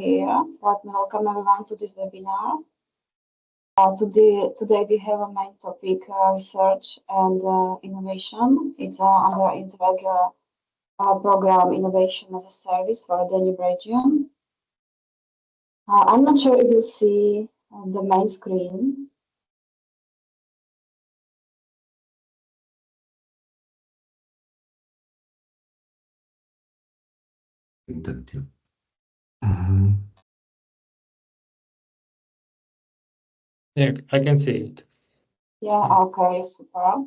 here. Let me welcome everyone to this webinar. Today we have a main topic, research and innovation. It's under Interreg program Innovation as a Service for the Danube region. I'm not sure if you see the main screen. Yeah, I can see it. Yeah, okay, super.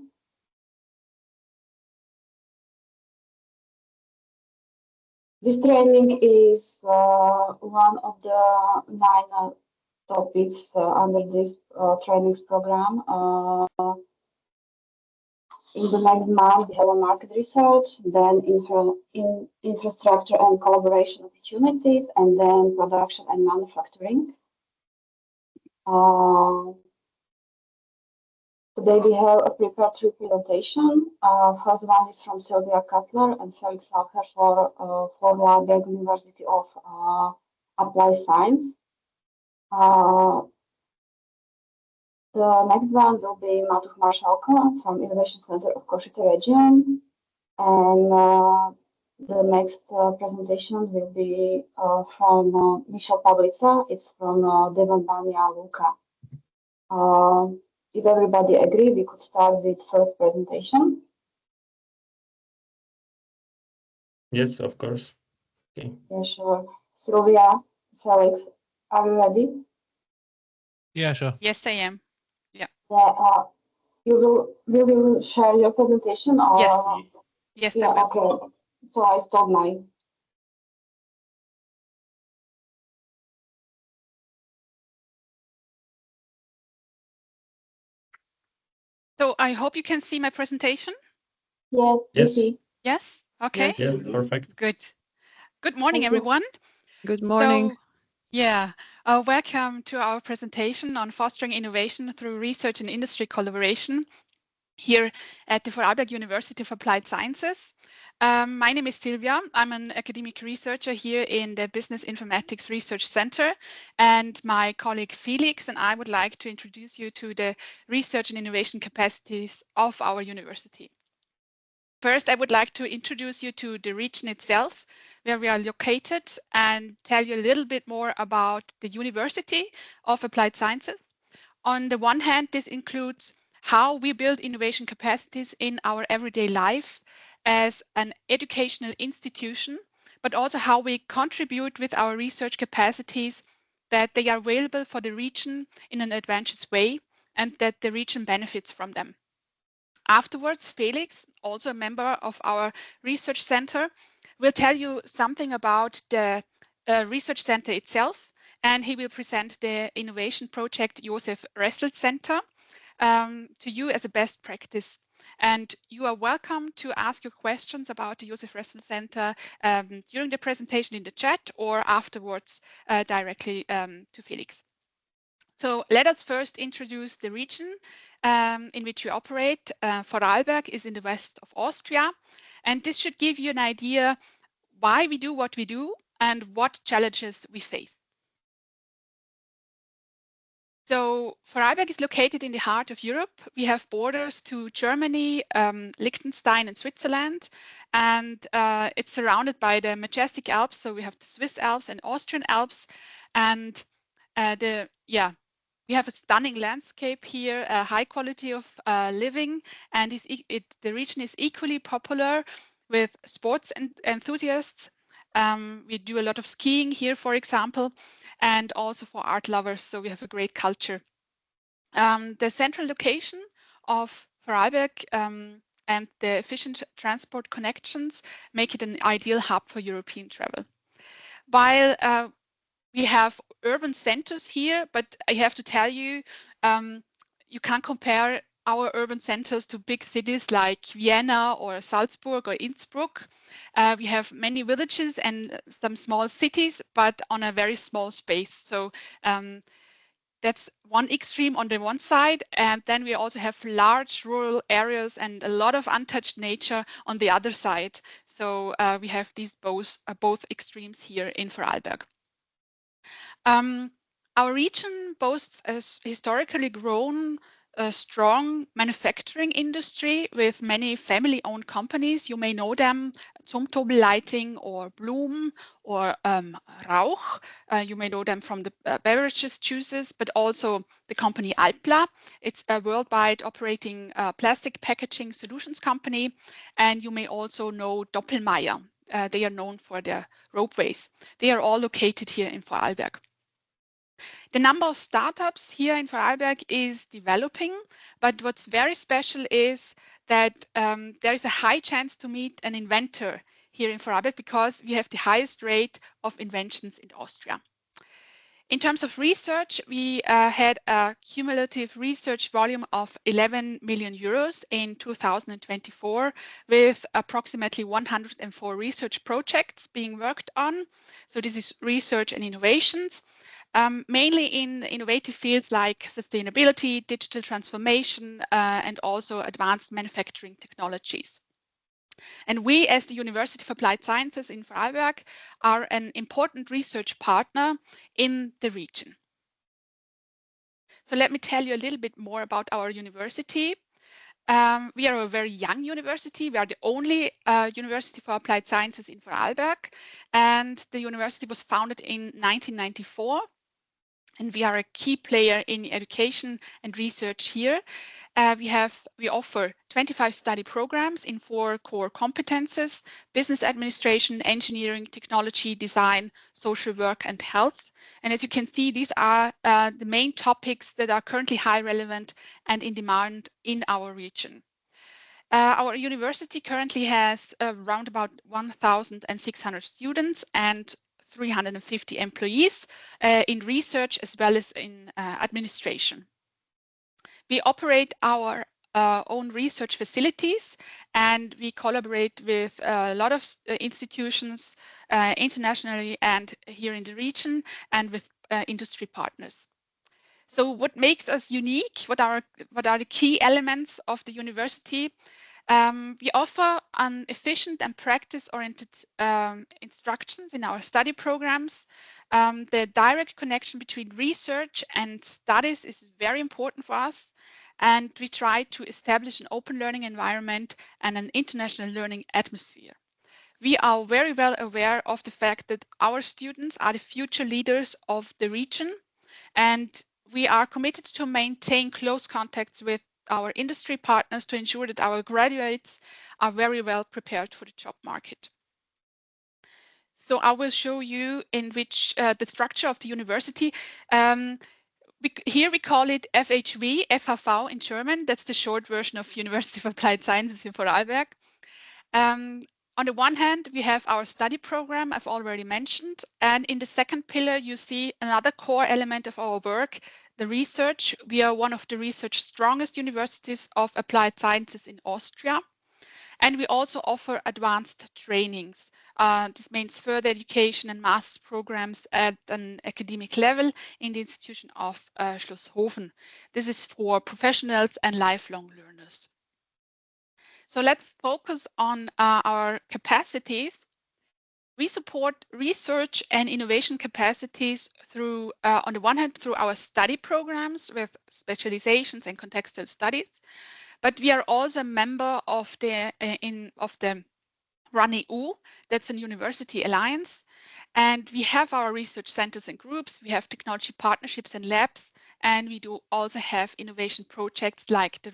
This training is one of the 9 topics under this trainings program. In the next month, we have a market research, then infrastructure and collaboration opportunities, and then production and manufacturing. Today we have a prepared 3 presentation. First one is from Sylvia Cutler and Felix Sacher for Vorarlberg University of Applied Science. The next one will be Matuch Marszałka from Innovation Center of Košice region. And the next presentation will be from Michal Pavlica. It's from Devan Banja Luka. If everybody agree, we could start with first presentation. Yes, of course. Okay. Yeah, sure. Sylvia, Felix, are you ready? Yeah, sure. Yes, I am. Yeah. Will you share your presentation or? Yes. Yes, yeah, I will. Okay. So I stop mine. So I hope you can see my presentation. Yeah, Yes. easy. Yes. Okay. Yeah, perfect. Good. Good morning, Thank you. everyone. Good morning. So, yeah, welcome to our presentation on fostering innovation through research and industry collaboration here at the Vorarlberg University of Applied Sciences. My name is Silvia. I'm an academic researcher here in the Business Informatics Research Center, and my colleague Felix and I would like to introduce you to the research and innovation capacities of our university. First, I would like to introduce you to the region itself, where we are located, and tell you a little bit more about the University of Applied Sciences. On the one hand, this includes how we build innovation capacities in our everyday life as an educational institution, but also how we contribute with our research capacities that they are available for the region in an advantageous way and that the region benefits from them. Afterwards, Felix, also a member of our research center, will tell you something about the research center itself, and he will present the innovation project Josef Ressel Center to you as a best practice. And you are welcome to ask your questions about the Josef Ressel Center during the presentation in the chat or afterwards directly to Felix. So let us first introduce the region in which we operate. Vorarlberg is in the west of Austria, and this should give you an idea why we do what we do and what challenges we face. So Vorarlberg is located in the heart of Europe. We have borders to Germany, Liechtenstein and Switzerland, and it's surrounded by the majestic Alps. So we have the Swiss Alps and Austrian Alps, and we have a stunning landscape here, a high quality of living, and the region is equally popular with sports enthusiasts. We do a lot of skiing here, for example, and also for art lovers, so we have a great culture. The central location of Vorarlberg and the efficient transport connections make it an ideal hub for European travel. While we have urban centers here, but I have to tell you, you can't compare our urban centers to big cities like Vienna or Salzburg or Innsbruck. We have many villages and some small cities, but on a very small space. So that's one extreme on the one side, and then we also have large rural areas and a lot of untouched nature on the other side. So we have these both extremes here in Vorarlberg. Our region boasts a historically grown, strong manufacturing industry with many family-owned companies. You may know them, Zumtobel Lighting or Bloom or Rauch. You may know them from the beverages juices, but also the company Alpla. It's a worldwide operating plastic packaging solutions company. And you may also know Doppelmayr. They are known for their ropeways. They are all located here in Vorarlberg. The number of startups here in Vorarlberg is developing, but what's very special is that there is a high chance to meet an inventor here in Vorarlberg because we have the highest rate of inventions in Austria. In terms of research, we had a cumulative research volume of 11 million euros in 2024, with approximately 104 research projects being worked on. So this is research and innovations. Mainly in innovative fields like sustainability, digital transformation, and also advanced manufacturing technologies. And we, as the University of Applied Sciences in Vorarlberg, are an important research partner in the region. So let me tell you a little bit more about our university. We are a very young university. We are the only University for Applied Sciences in Vorarlberg, and the university was founded in 1994. And we are a key player in education and research here. We offer 25 study programs in 4 core competences: business administration, engineering, technology, design, social work, and health. And as you can see, these are the main topics that are currently high relevant and in demand in our region. Our university currently has around about 1,600 students and 350 employees in research as well as in administration. We operate our own research facilities, and we collaborate with a lot of institutions internationally and here in the region, and with industry partners. So what makes us unique? What are the key elements of the university? We offer an efficient and practice-oriented instructions in our study programs. The direct connection between research and studies is very important for us, and we try to establish an open learning environment and an international learning atmosphere. We are very well aware of the fact that our students are the future leaders of the region, and we are committed to maintain close contacts with our industry partners to ensure that our graduates are very well prepared for the job market. So I will show you in which the structure of the university. Here we call it FHV, FHV in German. That's the short version of University of Applied Sciences in Vorarlberg. On the one hand, we have our study program I've already mentioned. And in the second pillar, you see another core element of our work, the research. We are one of the research strongest universities of applied sciences in Austria. And we also offer advanced trainings. This means further education and master's programs at an academic level in the institution of Schlosshofen. This is for professionals and lifelong learners. So let's focus on our capacities. We support research and innovation capacities through, on the one hand, through our study programs with specializations and contextual studies, but we are also a member of the RUN-EU, that's a university alliance, and we have our research centers and groups, we have technology partnerships and labs, and we do also have innovation projects like the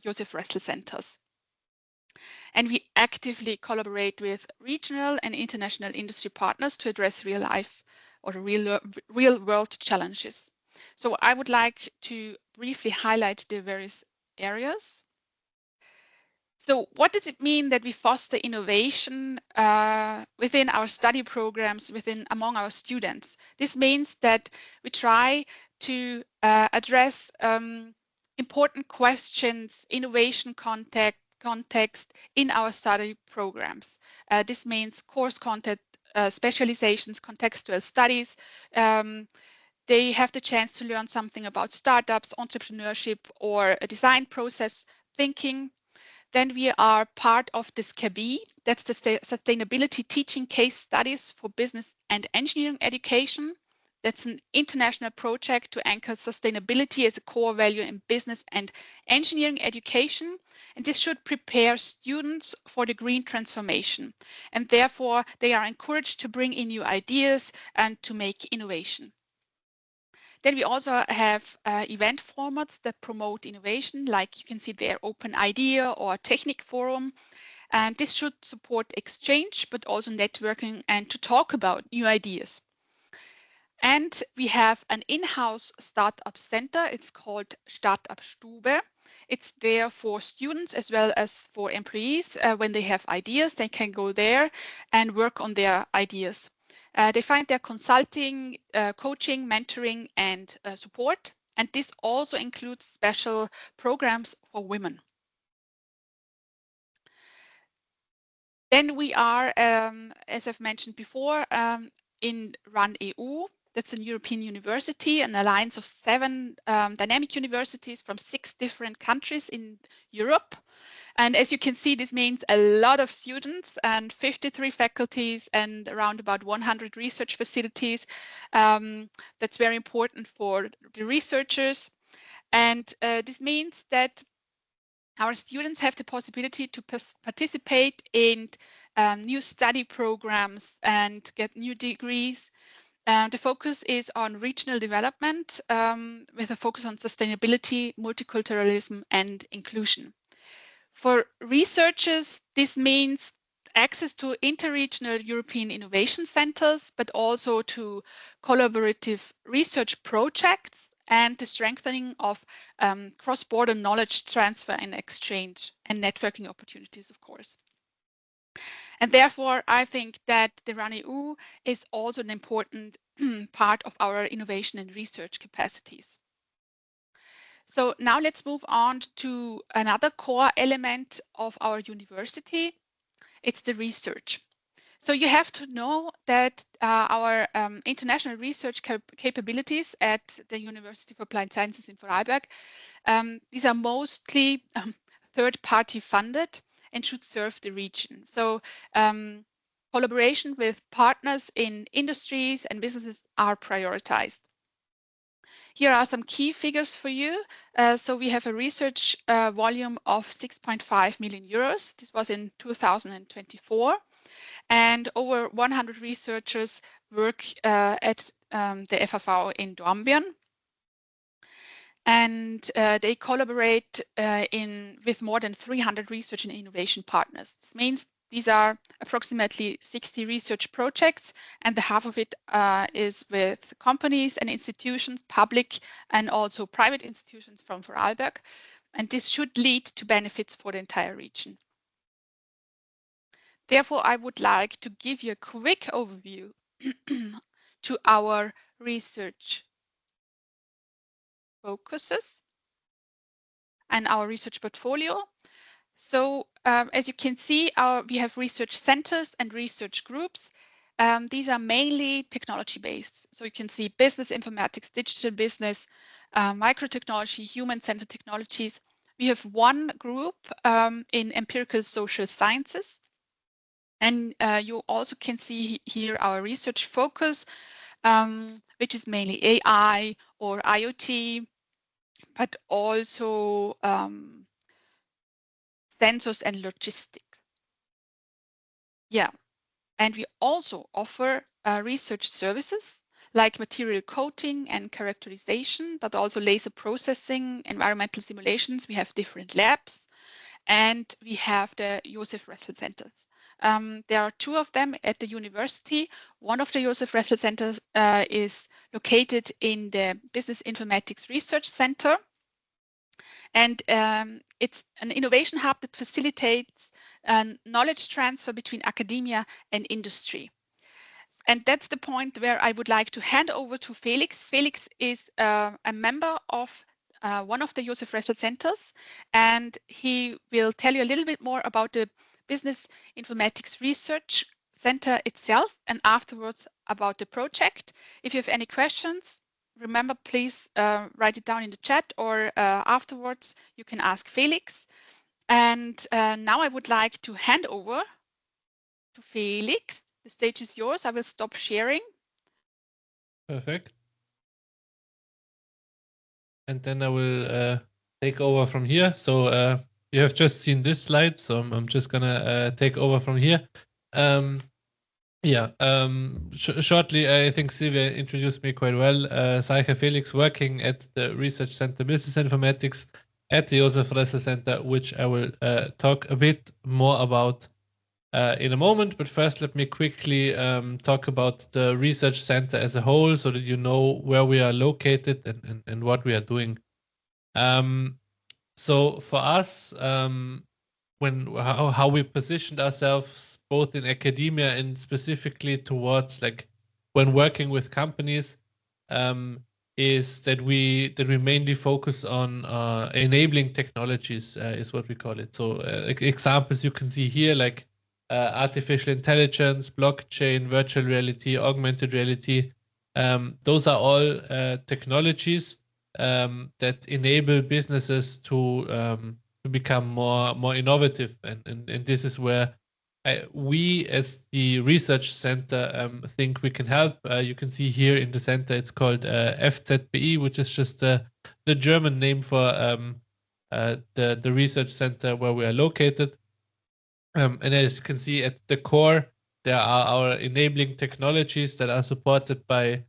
Josef Ressel Centers. And we actively collaborate with regional and international industry partners to address real life or real world challenges. So I would like to briefly highlight the various areas. So what does it mean that we foster innovation within our study programs, among our students? This means that we try to address important questions, innovation context in our study programs. This means course content, specializations, contextual studies. They have the chance to learn something about startups, entrepreneurship, or a design process thinking. Then we are part of the SCABI, that's the Sustainability Teaching Case Studies for Business and Engineering Education. That's an international project to anchor sustainability as a core value in business and engineering education. And this should prepare students for the green transformation. And therefore, they are encouraged to bring in new ideas and to make innovation. Then we also have event formats that promote innovation, like you can see there, Open Idea or Technic Forum. And this should support exchange, but also networking and to talk about new ideas. And we have an in-house startup center. It's called Startup-Stube. It's there for students as well as for employees. When they have ideas, they can go there and work on their ideas. They find their consulting, coaching, mentoring, and support. And this also includes special programs for women. Then we are, as I've mentioned before, in RUN EU. That's a European university, an alliance of 7 dynamic universities from 6 different countries in Europe. And as you can see, this means a lot of students and 53 faculties and around about 100 research facilities. That's very important for the researchers. And this means that our students have the possibility to participate in new study programs and get new degrees. The focus is on regional development with a focus on sustainability, multiculturalism, and inclusion. For researchers, this means access to interregional European innovation centers, but also to collaborative research projects and the strengthening of cross-border knowledge transfer and exchange and networking opportunities, of course. And therefore, I think that the RUN EU is also an important part of our innovation and research capacities. So now let's move on to another core element of our university. It's the research. So you have to know that our international research capabilities at the University of Applied Sciences in Vorarlberg, these are mostly third-party funded and should serve the region. So collaboration with partners in industries and businesses are prioritized. Here are some key figures for you. So we have a research volume of 6.5 million euros. This was in 2024. And over 100 researchers work at the FAV in Dornbirn. And they collaborate with more than 300 research and innovation partners. This means these are approximately 60 research projects, and the half of it is with companies and institutions, public and also private institutions from Vorarlberg. And this should lead to benefits for the entire region. Therefore, I would like to give you a quick overview to our research focuses and our research portfolio. So as you can see, we have research centers and research groups. These are mainly technology-based. So you can see business informatics, digital business, microtechnology, human-centered technologies. We have one group in empirical social sciences. And you also can see here our research focus, which is mainly AI or IoT, but also sensors and logistics. Yeah, and we also offer research services like material coating and characterization, but also laser processing, environmental simulations. We have different labs, and we have the Josef Ressel Centers. There are 2 of them at the university. One of the Josef Ressel Centers is located in the Business Informatics Research Center. And it's an innovation hub that facilitates knowledge transfer between academia and industry. And that's the point where I would like to hand over to Felix. Felix is a member of one of the Josef Ressel Centers, and he will tell you a little bit more about the Business Informatics Research Center itself, and afterwards about the project. If you have any questions, remember, please write it down in the chat, or afterwards you can ask Felix. And now I would like to hand over to Felix. The stage is yours. I will stop sharing. Perfect. And then I will take over from here. So you have just seen this slide, so I'm just gonna take over from here. Shortly, I think Silvia introduced me quite well. Saicha Felix, working at the Research Center Business Informatics at the Josef Ressel Center, which I will talk a bit more about in a moment. But first, let me quickly talk about the Research Center as a whole, so that you know where we are located and what we are doing. So for us, how we positioned ourselves both in academia and specifically towards like when working with companies, is that we mainly focus on enabling technologies, is what we call it. So examples you can see here, like artificial intelligence, blockchain, virtual reality, augmented reality. Those are all technologies that enable businesses to become more innovative, and this is where we as the research center think we can help. You can see here in the center it's called FZBI, which is just the German name for the research center where we are located. And as you can see at the core, there are our enabling technologies that are supported by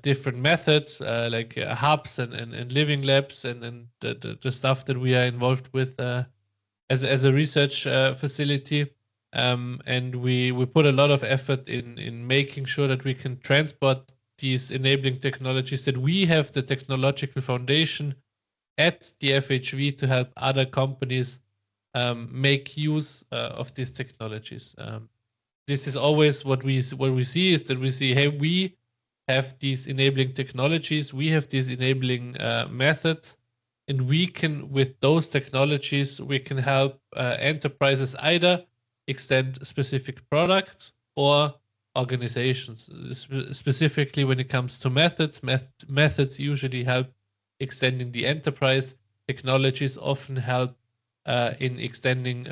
different methods, like hubs and living labs and the stuff that we are involved with as a research facility. And we put a lot of effort in making sure that we can transport these enabling technologies, that we have the technological foundation at the FHV to help other companies make use of these technologies. This is always what we see, is that we see, hey, we have these enabling technologies, we have these enabling methods, and we can, with those technologies, we can help enterprises either extend specific products or organizations. Specifically when it comes to methods, methods usually help extending the enterprise. Technologies often help in extending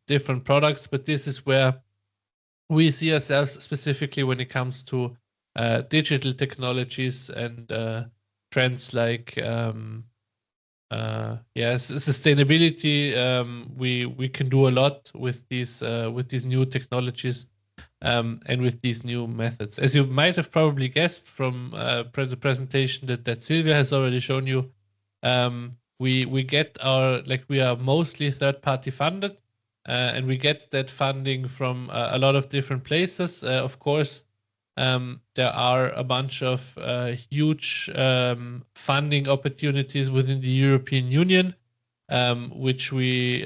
different products, but this is where we see ourselves specifically when it comes to digital technologies and trends like sustainability. We can do a lot with these new technologies and with these new methods. As you might have probably guessed from the presentation that Silvia has already shown you, we get we are mostly third-party funded, and we get that funding from a lot of different places. Of course, there are a bunch of huge funding opportunities within the European Union, which we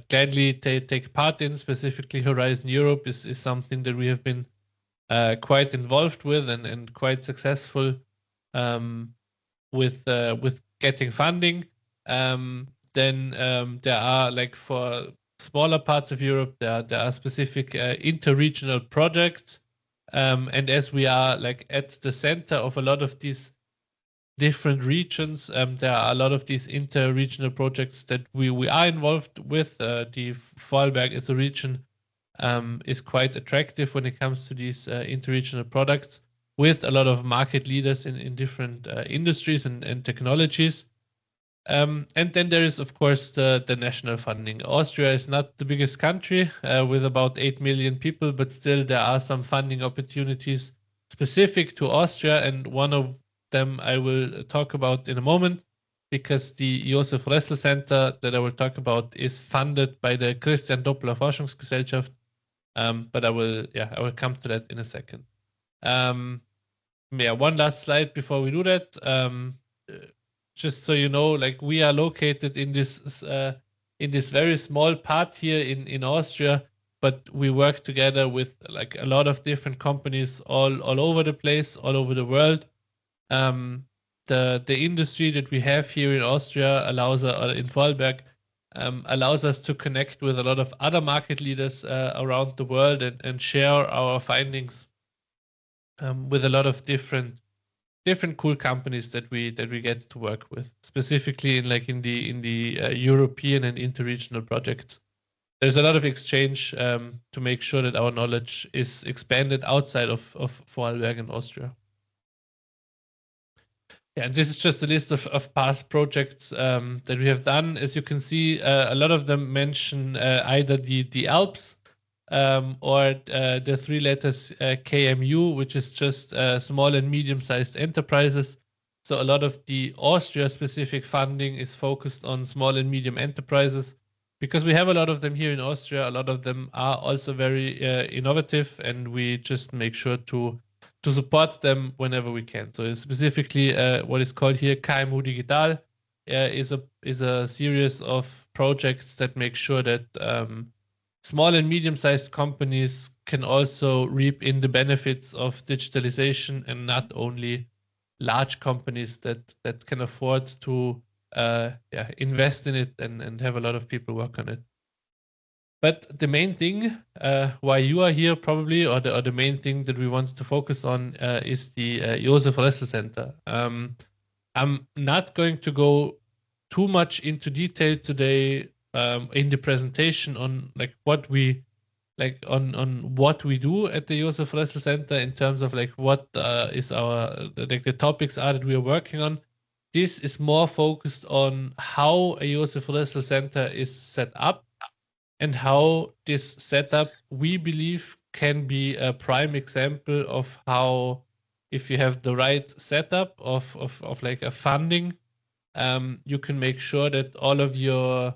gladly take part in. Specifically, Horizon Europe is something that we have been quite involved with and quite successful with getting funding. Then there are, like, for smaller parts of Europe, there are specific interregional projects. And as we are like at the center of a lot of these different regions, there are a lot of these interregional projects that we are involved with. The Vorarlberg as a region is quite attractive when it comes to these interregional products, with a lot of market leaders in different industries and technologies. And then there is, of course, the national funding. Austria is not the biggest country with about 8 million people, but still there are some funding opportunities specific to Austria, and one of them I will talk about in a moment, because the Josef Ressel Center that I will talk about is funded by the Christian Doppler Forschungsgesellschaft. But I will come to that in a second. One last slide before we do that. Just so you know, like, we are located in this very small part here in Austria, but we work together with like a lot of different companies all over the place, all over the world. The industry that we have here in Austria allows in Vorarlberg allows us to connect with a lot of other market leaders around the world and share our findings with a lot of different cool companies that we get to work with, specifically in the European and interregional projects. There's a lot of exchange to make sure that our knowledge is expanded outside of Vorarlberg and Austria. Yeah, this is just a list of past projects that we have done. As you can see, a lot of them mention either the Alps or the 3 letters KMU, which is just small and medium-sized enterprises. So a lot of the Austria-specific funding is focused on small and medium enterprises. Because we have a lot of them here in Austria, a lot of them are also very innovative, and we just make sure to support them whenever we can. So specifically, what is called here KMU Digital is a series of projects that make sure that small and medium-sized companies can also reap in the benefits of digitalization, and not only large companies that can afford to invest in it and have a lot of people work on it. But the main thing why you are here probably, or the main thing that we want to focus on is the Josef Ressel Center. I'm not going to go too much into detail today in the presentation on like what we on what we do at the Josef Ressel Center in terms of like what is our the topics are that we are working on. This is more focused on how a Josef Ressel Center is set up, and how this setup, we believe, can be a prime example of how, if you have the right setup of like a funding, you can make sure that all of your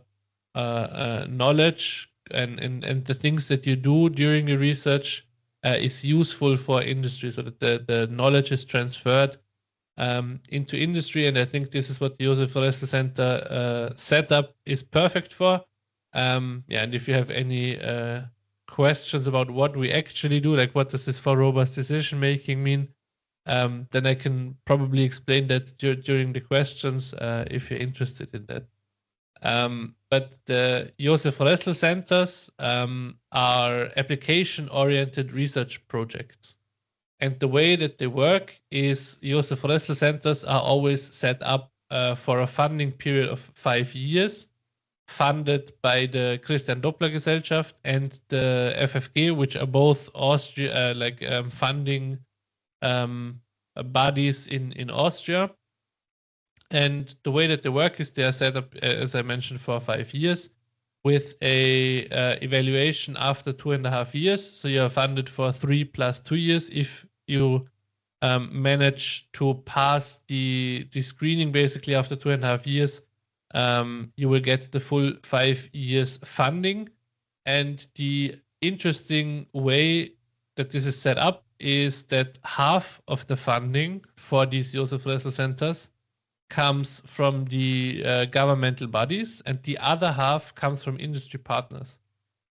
knowledge and the things that you do during your research is useful for industry, so that the knowledge is transferred into industry. And I think this is what the Josef Ressel Center setup is perfect for. And if you have any questions about what we actually do, like what does this for robust decision making mean, then I can probably explain that during the questions if you're interested in that. But the Josef Ressel Centers are application-oriented research projects. And the way that they work is Josef Ressel Centers are always set up for a funding period of 5 years, funded by the Christian Doppler Gesellschaft and the FFG, which are both Austria funding bodies in Austria. And the way that they work is they are set up, as I mentioned, for 5 years with a evaluation after 2.5 years. So you are funded for 3 + 2 years. If you manage to pass the screening basically after 2.5 years, you will get the full 5 years funding. And the interesting way that this is set up is that half of the funding for these Josef Ressel Centers comes from the governmental bodies, and the other half comes from industry partners.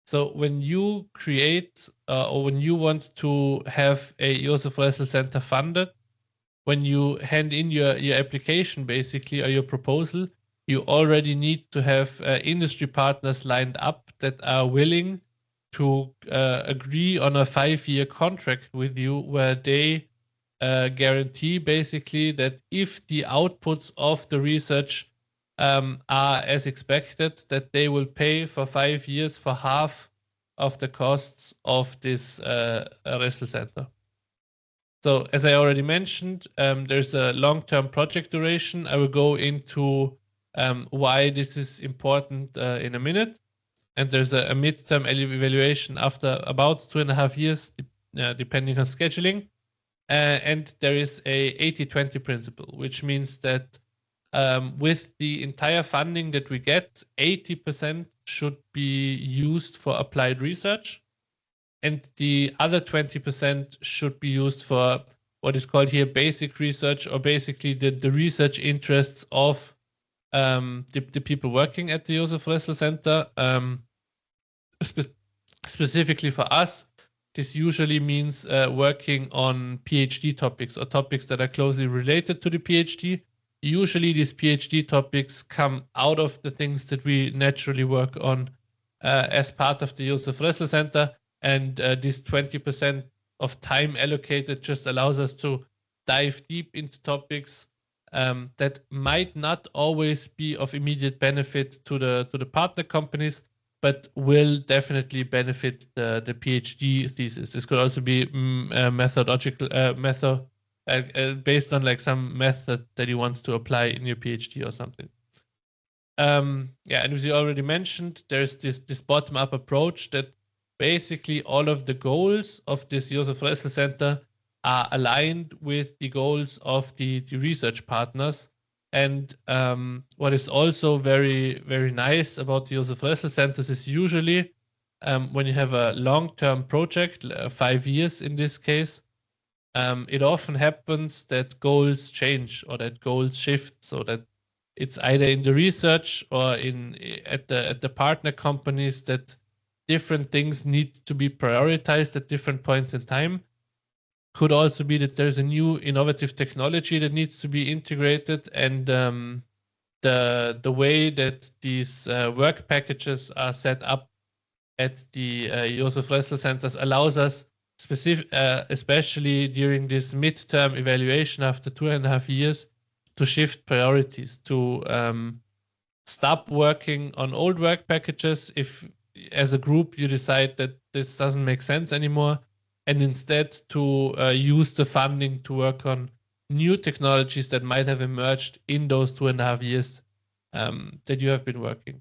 So when you create or when you want to have a Josef Ressel Center funded, when you hand in your application basically, or your proposal, you already need to have industry partners lined up that are willing to agree on a 5-year contract with you, where they guarantee basically that if the outputs of the research are as expected, that they will pay for 5 years for half of the costs of this Ressel Center. So as I already mentioned, there's a long-term project duration. I will go into why this is important in a minute. And there's a midterm evaluation after about 2.5 years, depending on scheduling. And there is a 80-20 principle, which means that with the entire funding that we get, 80% should be used for applied research, and the other 20% should be used for what is called here basic research, or basically the research interests of the people working at the Josef Ressel Center. Specifically for us, this usually means working on PhD topics, or topics that are closely related to the PhD. Usually these PhD topics come out of the things that we naturally work on as part of the Josef Ressel Center, and this 20% of time allocated just allows us to dive deep into topics that might not always be of immediate benefit to the partner companies, but will definitely benefit the PhD thesis. This could also be methodological based on like some method that you want to apply in your PhD or something. Yeah, and as you already mentioned, there's this bottom-up approach that basically all of the goals of this Josef Ressel Center are aligned with the goals of the research partners. And what is also very, very nice about the Josef Ressel Centers is usually when you have a long-term project, 5 years in this case, it often happens that goals change or that goals shift, so that it's either in the research or at the partner companies that different things need to be prioritized at different points in time. Could also be that there's a new innovative technology that needs to be integrated, and the way that these work packages are set up at the Josef Ressel Centers allows us especially during this midterm evaluation after 2.5 years, to shift priorities, to stop working on old work packages if as a group you decide that this doesn't make sense anymore, and instead to use the funding to work on new technologies that might have emerged in those 2.5 years that you have been working.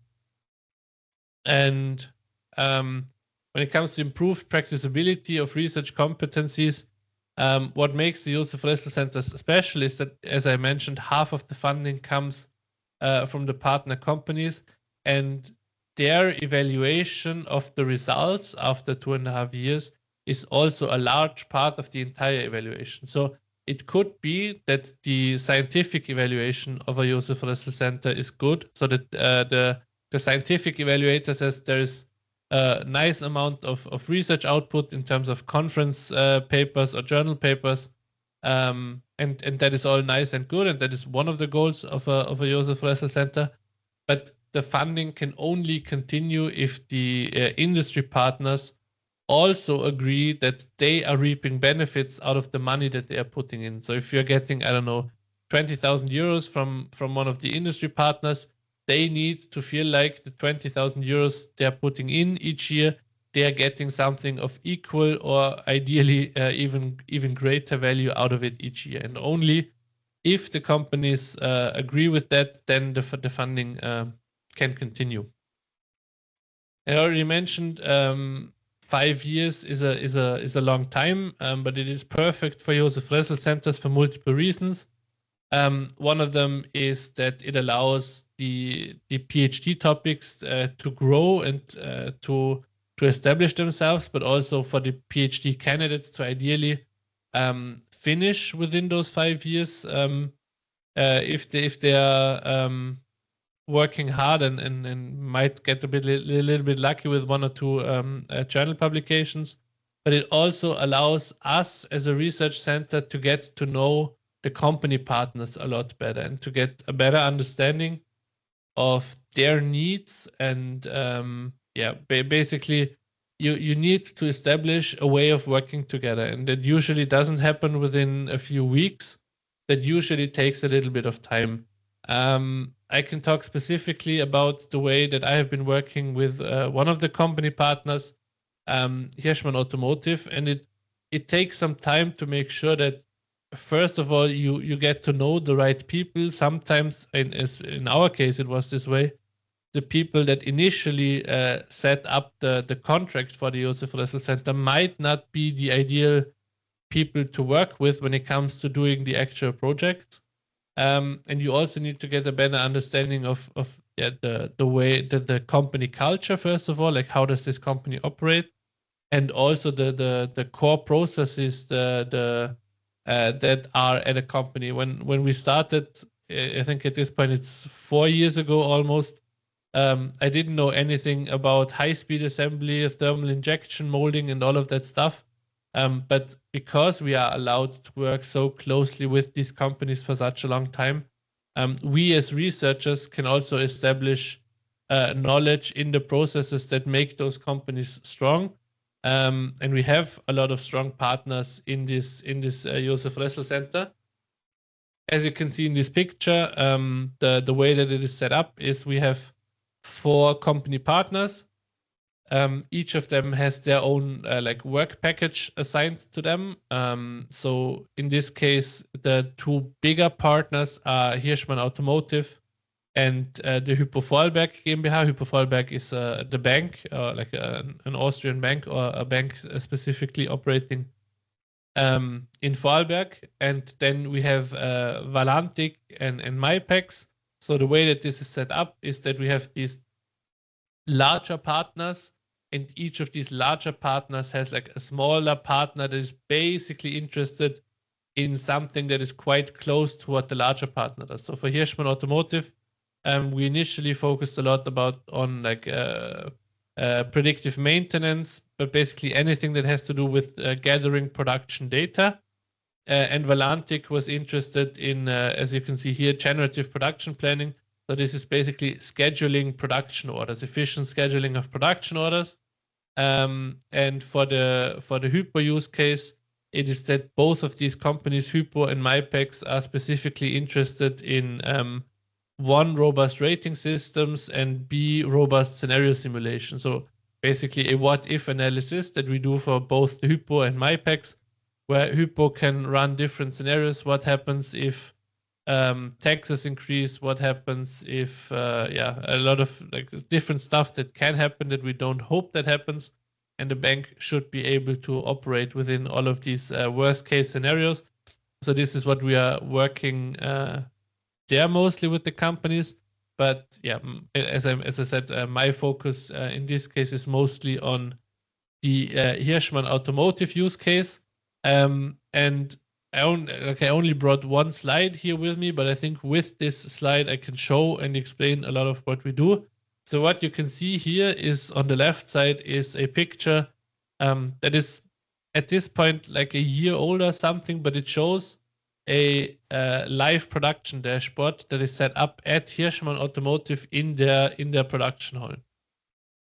And when it comes to improved practicability of research competencies, what makes the Josef Ressel Centers special is that, as I mentioned, half of the funding comes from the partner companies, and their evaluation of the results after 2.5 years is also a large part of the entire evaluation. So it could be that the scientific evaluation of a Josef Ressel Center is good, so that the scientific evaluator says there's a nice amount of research output in terms of conference papers or journal papers, and that is all nice and good, and that is one of the goals of a Josef Ressel Center. But the funding can only continue if the industry partners also agree that they are reaping benefits out of the money that they are putting in. So if you're getting, I don't know, 20,000 euros from one of the industry partners, they need to feel like the 20,000 euros they are putting in each year, they are getting something of equal or ideally even greater value out of it each year. And only if the companies agree with that, then the funding can continue. I already mentioned 5 years is a long time, but it is perfect for Josef Ressel Centers for multiple reasons. One of them is that it allows the PhD topics to grow and to establish themselves, but also for the PhD candidates to ideally finish within those 5 years if they are working hard and might get a little bit lucky with 1 or 2 journal publications. But it also allows us as a research center to get to know the company partners a lot better and to get a better understanding of their needs. And basically you need to establish a way of working together, and that usually doesn't happen within a few weeks. That usually takes a little bit of time. I can talk specifically about the way that I have been working with one of the company partners, Hirschmann Automotive, and it takes some time to make sure that first of all you get to know the right people. Sometimes, in our case, it was this way. The people that initially set up the contract for the Josef Ressel Center might not be the ideal people to work with when it comes to doing the actual project. And you also need to get a better understanding of the way that the company culture, first of all, like how does this company operate, and also the core processes that are at a company. When we started, I think at this point it's 4 years ago almost, I didn't know anything about high-speed assembly, thermal injection, molding, and all of that stuff. But because we are allowed to work so closely with these companies for such a long time, we as researchers can also establish knowledge in the processes that make those companies strong. And we have a lot of strong partners in this Josef Ressel Center. As you can see in this picture, the way that it is set up is we have 4 company partners. Each of them has their own like work package assigned to them. So in this case, the two bigger partners are Hirschmann Automotive and the Hypo Vorarlberg GmbH. Hypo Vorarlberg is the bank, like an Austrian bank or a bank specifically operating in Vorarlberg. And then we have Valantic and MyPax. So the way that this is set up is that we have these larger partners, and each of these larger partners has like a smaller partner that is basically interested in something that is quite close to what the larger partner does. So for Hirschmann Automotive, we initially focused a lot on like predictive maintenance, but basically anything that has to do with gathering production data. And Valantic was interested in, as you can see here, generative production planning. So this is basically scheduling production orders, efficient scheduling of production orders. And for the Hypo use case, it is that both of these companies, Hypo and MyPax, are specifically interested in one, robust rating systems, and B, robust scenario simulation. So basically a what-if analysis that we do for both the Hypo and MyPax, where Hypo can run different scenarios. What happens if taxes increase? What happens if, a lot of like different stuff that can happen that we don't hope that happens. And the bank should be able to operate within all of these worst case scenarios. So this is what we are working there mostly with the companies. But yeah, as I said, my focus in this case is mostly on the Hirschmann Automotive use case. And I only brought one slide here with me, but I think with this slide I can show and explain a lot of what we do. So what you can see here is on the left side is a picture that is at this point like a year old or something, but it shows a live production dashboard that is set up at Hirschmann Automotive in their production hall.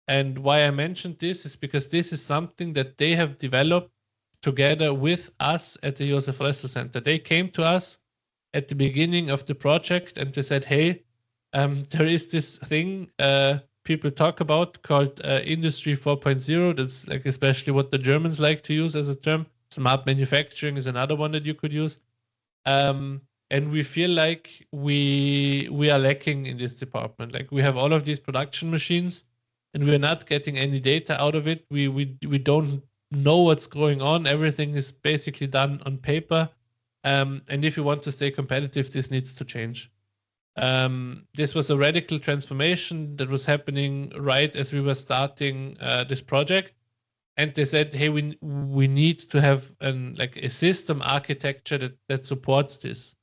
And why I mentioned this is because this is something that they have developed together with us at the Josef Ressler Center. They came to us at the beginning of the project and they said, hey, there is this thing people talk about called Industry 4.0. That's like especially what the Germans like to use as a term. Smart manufacturing is another one that you could use. And we feel like we are lacking in this department. Like we have all of these production machines and we are not getting any data out of it. We don't know what's going on. Everything is basically done on paper. And if you want to stay competitive, this needs to change. This was a radical transformation that was happening right as we were starting this project. And they said, hey, we need to have a system architecture that supports this.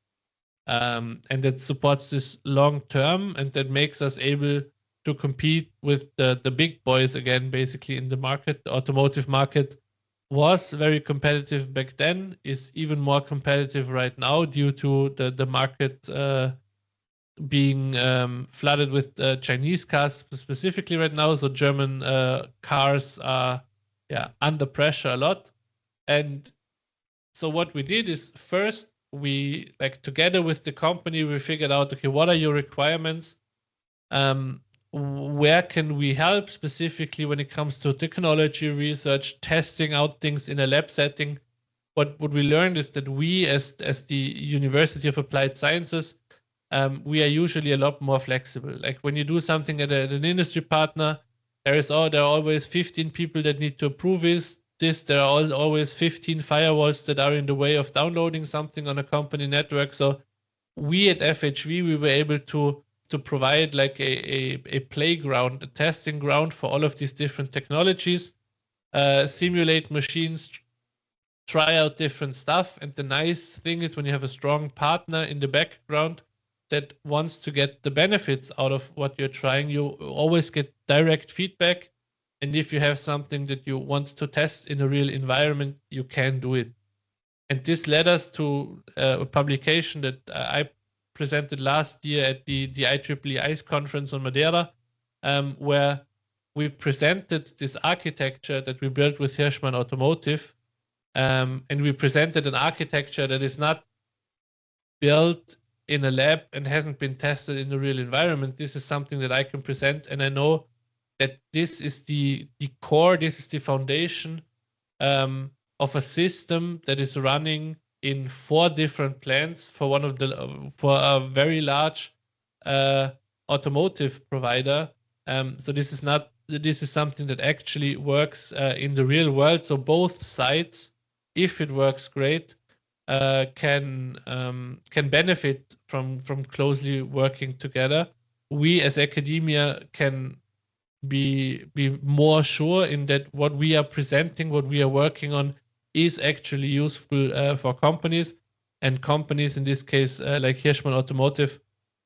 And that supports this long term and that makes us able to compete with the big boys again, basically in the market. The automotive market was very competitive back then, is even more competitive right now due to the market being flooded with Chinese cars specifically right now. So German cars are under pressure a lot. And so what we did is first we together with the company, we figured out, okay, what are your requirements? Where can we help specifically when it comes to technology research, testing out things in a lab setting? What we learned is that we as the University of Applied Sciences, we are usually a lot more flexible. Like when you do something at an industry partner, there are always 15 people that need to approve this. There are always 15 firewalls that are in the way of downloading something on a company network. So we at FHV, we were able to provide like a playground, a testing ground for all of these different technologies, simulate machines, try out different stuff. And the nice thing is when you have a strong partner in the background that wants to get the benefits out of what you're trying, you always get direct feedback. And if you have something that you want to test in a real environment, you can do it. And this led us to a publication that I presented last year at the IEEE ICE conference on Madeira, where we presented this architecture that we built with Hirschmann Automotive. And we presented an architecture that is not built in a lab and hasn't been tested in the real environment. This is something that I can present, and I know that this is the core, this is the foundation of a system that is running in 4 different plants for a very large automotive provider. So this is something that actually works in the real world. So both sides, if it works great, can benefit from closely working together. We as academia can be more sure in that what we are presenting, what we are working on, is actually useful for companies, and companies in this case like Hirschmann Automotive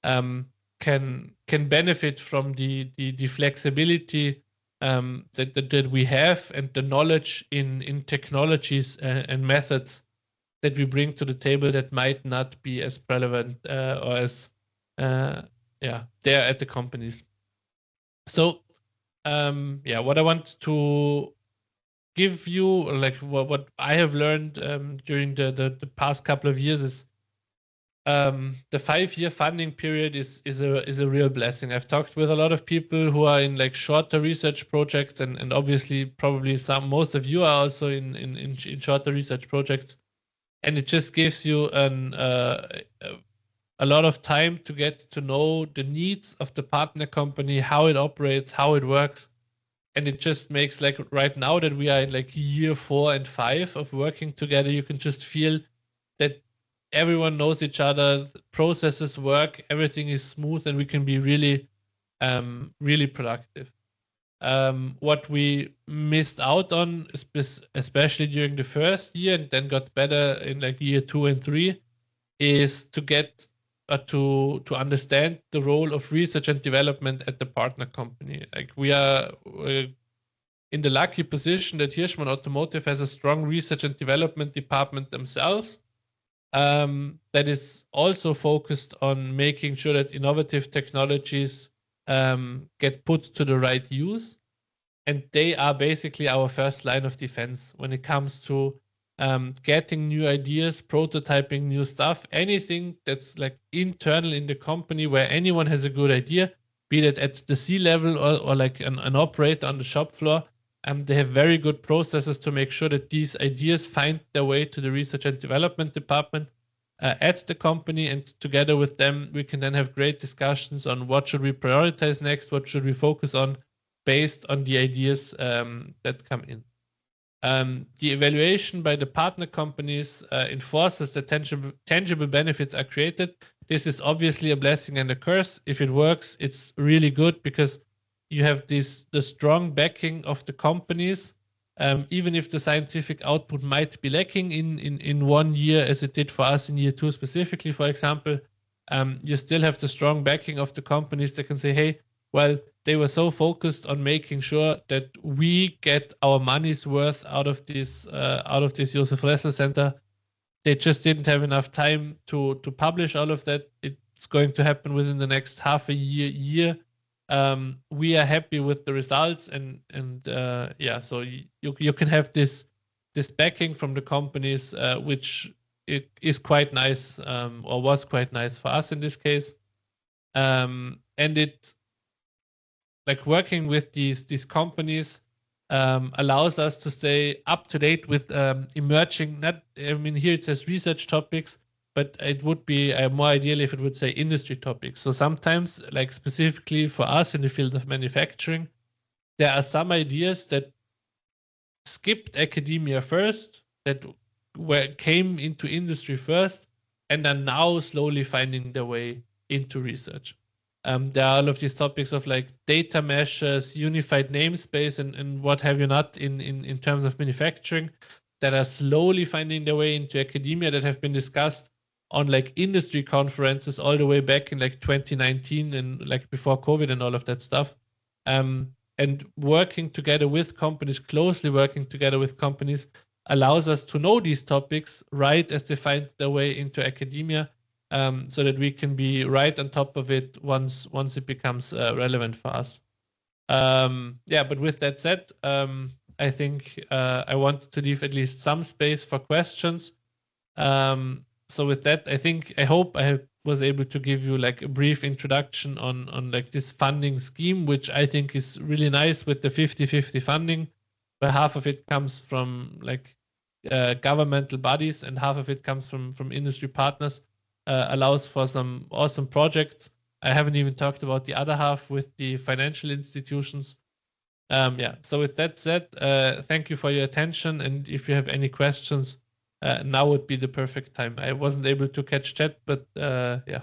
can benefit from the flexibility that we have, and the knowledge in technologies and methods that we bring to the table that might not be as relevant or as there at the companies. So what I want to give you, like what I have learned during the past couple of years, is the 5-year funding period is a real blessing. I've talked with a lot of people who are in like shorter research projects, and obviously probably most of you are also in shorter research projects, and it just gives you a lot of time to get to know the needs of the partner company, how it operates, how it works. And it just makes, like right now that we are in like year 4 and 5 of working together, you can just feel that everyone knows each other, processes work, everything is smooth, and we can be really, really productive. What we missed out on, especially during the first year, and then got better in like year 2 and 3, is to get to understand the role of research and development at the partner company. Like we are in the lucky position that Hirschmann Automotive has a strong research and development department themselves that is also focused on making sure that innovative technologies get put to the right use. And they are basically our first line of defense when it comes to getting new ideas, prototyping new stuff, anything that's like internal in the company where anyone has a good idea, be that at the C-level or like an operator on the shop floor. They have very good processes to make sure that these ideas find their way to the research and development department at the company, and together with them, we can then have great discussions on what should we prioritize next, what should we focus on based on the ideas that come in. The evaluation by the partner companies enforces that tangible benefits are created. This is obviously a blessing and a curse. If it works, it's really good because you have the strong backing of the companies. Even if the scientific output might be lacking in 1 year, as it did for us in year 2 specifically, for example, you still have the strong backing of the companies that can say, hey, well, they were so focused on making sure that we get our money's worth out of this Josef Ressel Center. They just didn't have enough time to publish all of that. It's going to happen within the next half a year. We are happy with the results, and so you can have this backing from the companies, which it is quite nice, or was quite nice for us in this case, and it, like working with these companies allows us to stay up to date with emerging, here it says research topics, but it would be more ideal if it would say industry topics. So sometimes, like specifically for us in the field of manufacturing, there are some ideas that skipped academia first, that came into industry first, and are now slowly finding their way into research. There are all of these topics of like data meshes, unified namespace, and what have you not in terms of manufacturing, that are slowly finding their way into academia, that have been discussed on like industry conferences all the way back in like 2019 and like before COVID and all of that stuff. And working together with companies, closely working together with companies, allows us to know these topics right as they find their way into academia, so that we can be right on top of it once it becomes relevant for us. But with that said, I think I want to leave at least some space for questions. So with that, I hope I have was able to give you like a brief introduction on like this funding scheme, which I think is really nice with the 50-50 funding, where half of it comes from like governmental bodies and half of it comes from industry partners, allows for some awesome projects. I haven't even talked about the other half with the financial institutions. Yeah, so with that said, thank you for your attention. And if you have any questions, now would be the perfect time. I wasn't able to catch chat, but yeah.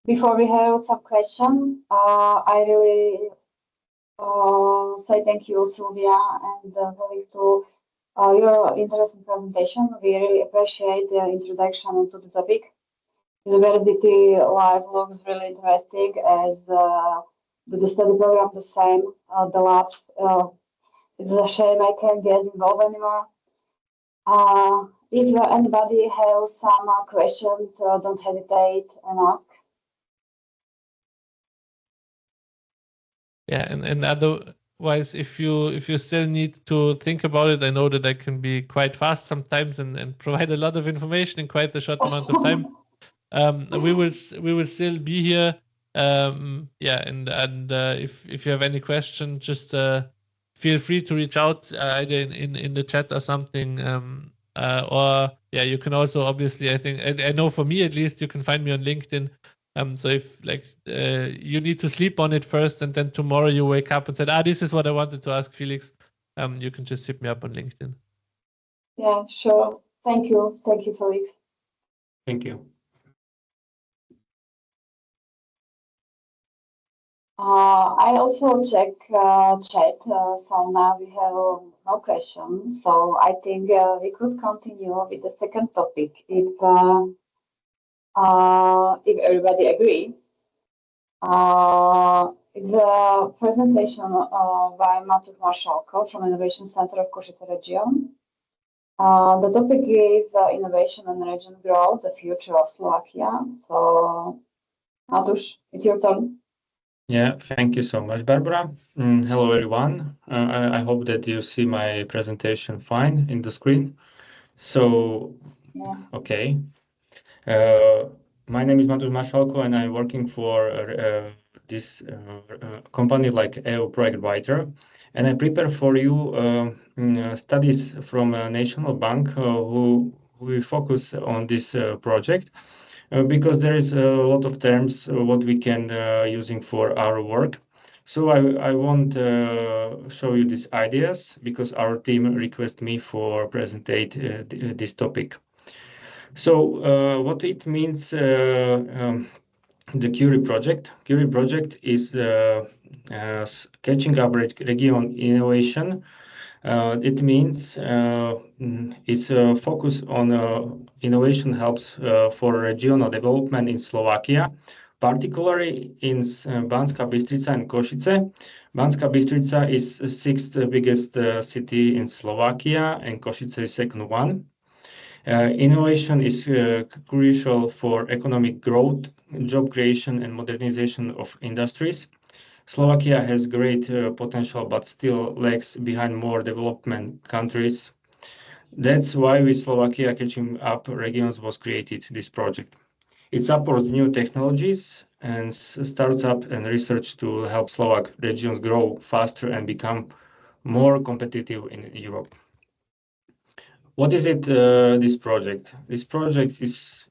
Before we have some question, I really say thank you, Sylvia and Felix, to your interesting presentation. We really appreciate the introduction into the topic. University life looks really interesting as the study program the same, the labs. It's a shame I can't get involved anymore. If anybody has some questions, don't hesitate and ask. Yeah, and otherwise, if you still need to think about it, I know that I can be quite fast sometimes and provide a lot of information in quite a short amount of time. We will still be here. Yeah, and if you have any question, just feel free to reach out either in the chat or something. Or yeah, you can also obviously, I think, I know for me at least, you can find me on LinkedIn. So if like you need to sleep on it first, and then tomorrow you wake up and said, this is what I wanted to ask Felix, you can just hit me up on LinkedIn. Yeah, sure. Thank you, Felix. Thank you. I also check chat, so now we have no questions. So I think we could continue with the second topic if everybody agree. It's a presentation by Maciej Marszalko from Innovation Center of Košice region. The topic is innovation and region growth, the future of Slovakia. So, Matusz, it's your turn. Yeah, thank you so much, Barbara. Hello, everyone. I hope that you see my presentation fine in the screen. So, yeah. Okay. My name is Matusz Marszalko, and I'm working for this company like EU Project Writer. And I prepare for you studies from a national bank who we focus on this project. Because there is a lot of terms what we can using for our work. So I want to show you these ideas because our team request me for presentate this topic. So what it means, the Curie project. Curie project is catching up region innovation. It means it's a focus on innovation helps for regional development in Slovakia, particularly in Banská Bystrica and Košice. Banská Bystrica is the sixth biggest city in Slovakia, and Košice is second one. Innovation is crucial for economic growth, job creation, and modernization of industries. Slovakia has great potential, but still lags behind more development countries. That's why with Slovakia Catching Up Regions was created, this project. It supports new technologies and starts up and research to help Slovak regions grow faster and become more competitive in Europe. What is it, this project? This project is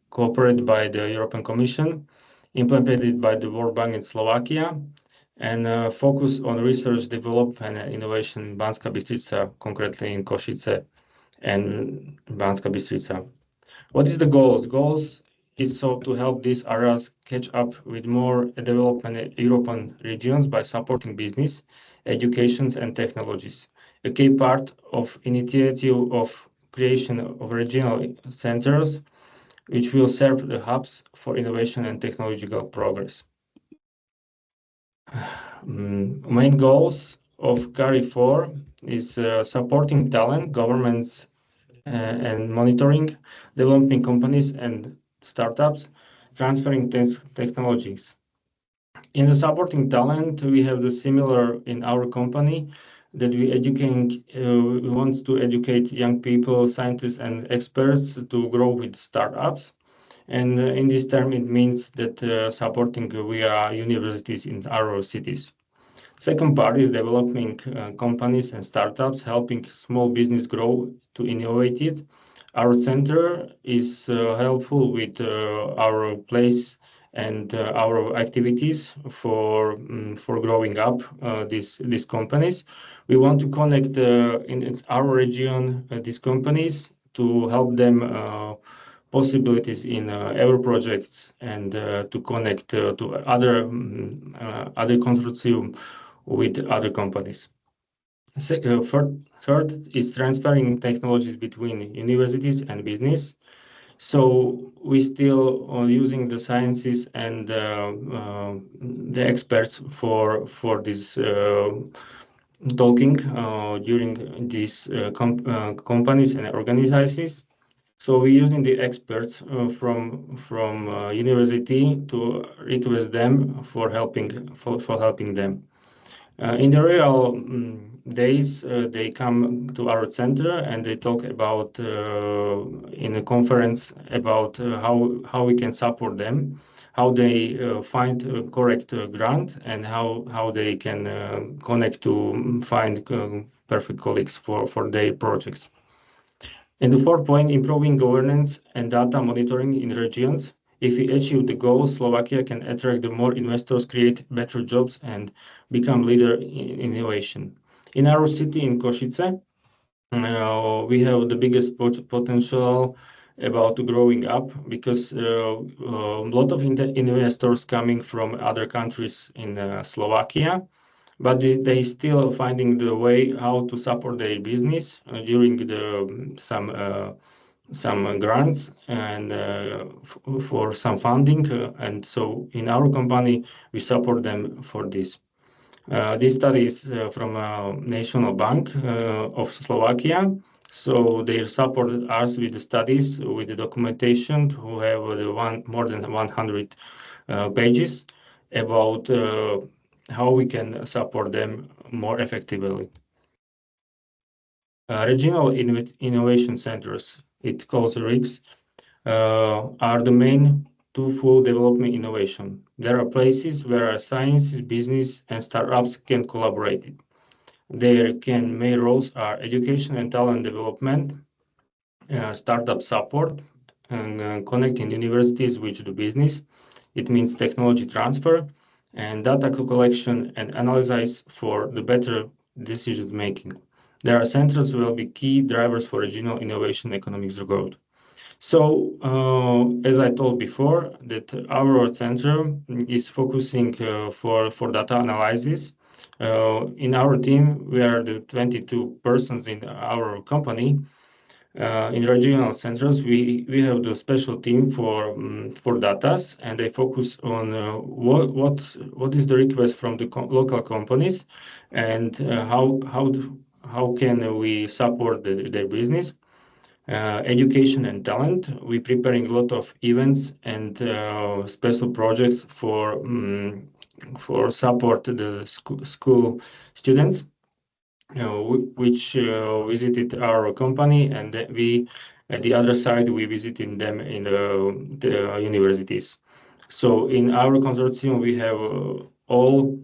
cooperated by the European Commission, implemented by the World Bank in Slovakia, and focus on research, development, and innovation in Banská Bystrica, concretely in Košice and Banská Bystrica. What is the goals? The goals is so to help these areas catch up with more development European regions by supporting business, education, and technologies. A key part of initiative of creation of regional centers, which will serve the hubs for innovation and technological progress. Main goals of CARI4 is supporting talent, governments, and monitoring, developing companies and startups, transferring technologies. In the supporting talent, we have the similar in our company that we want to educate young people, scientists and experts to grow with startups. And in this term, it means that supporting via universities in our cities. Second part is developing companies and startups, helping small business grow to innovate it. Our center is helpful with our place and our activities for growing up these companies. We want to connect in our region these companies to help them possibilities in our projects and to connect to other consortium with other companies. Third is transferring technologies between universities and business. So we still are using the sciences and the experts for this talking during these companies and organizations. So we're using the experts from university to request them for helping them. In the real days, they come to our center and they talk about in a conference about how we can support them, how they find a correct grant, and how they can connect to find perfect colleagues for their projects. And the fourth point, improving governance and data monitoring in regions. If we achieve the goal, Slovakia can attract the more investors, create better jobs, and become leader in innovation. In our city in Košice, we have the biggest potential about growing up because a lot of investors coming from other countries in Slovakia, but they still finding the way how to support their business during some grants and for some funding. And so in our company, we support them for this. This study is from National Bank of Slovakia. So they support us with the studies, with the documentation, who have more than 100 pages about how we can support them more effectively. Regional innovation centers, it calls RICs, are the main to full development innovation. There are places where science, business, and startups can collaborate. Their main roles are education and talent development, startup support, and connecting universities with the business. It means technology transfer and data collection and analysis for the better decision making. There are centers will be key drivers for regional innovation economics growth. So, as I told before, that our center is focusing for data analysis. In our team, we are the 22 persons in our company. In regional centers, we have the special team for data, and they focus on what is the request from the local companies and how can we support their business. Education and talent. We're preparing a lot of events and special projects for support the school students, which visited our company, and we at the other side we visited them in the universities. So in our consortium we have all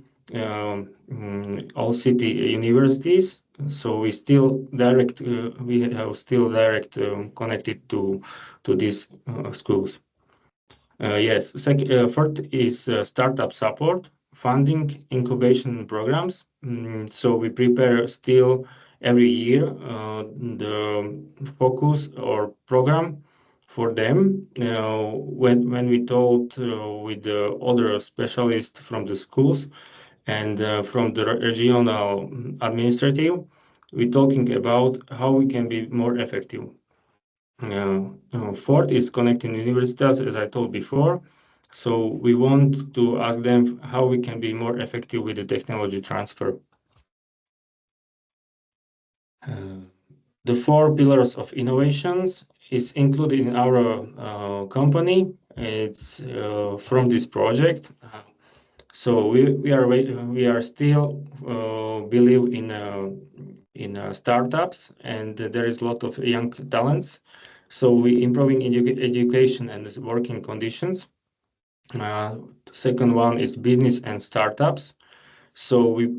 city universities. So we still direct connected to these schools. Yes, fourth is startup support, funding, incubation programs. So we prepare still every year the focus or program for them. When we talked with the other specialists from the schools and from the regional administrative, we're talking about how we can be more effective. Fourth is connecting universities, as I told before. So we want to ask them how we can be more effective with the technology transfer. The 4 pillars of innovations is included in our company. It's from this project. So we are still believe in startups, and there is a lot of young talents. So we improving education and working conditions. Second one is business and startups. So we,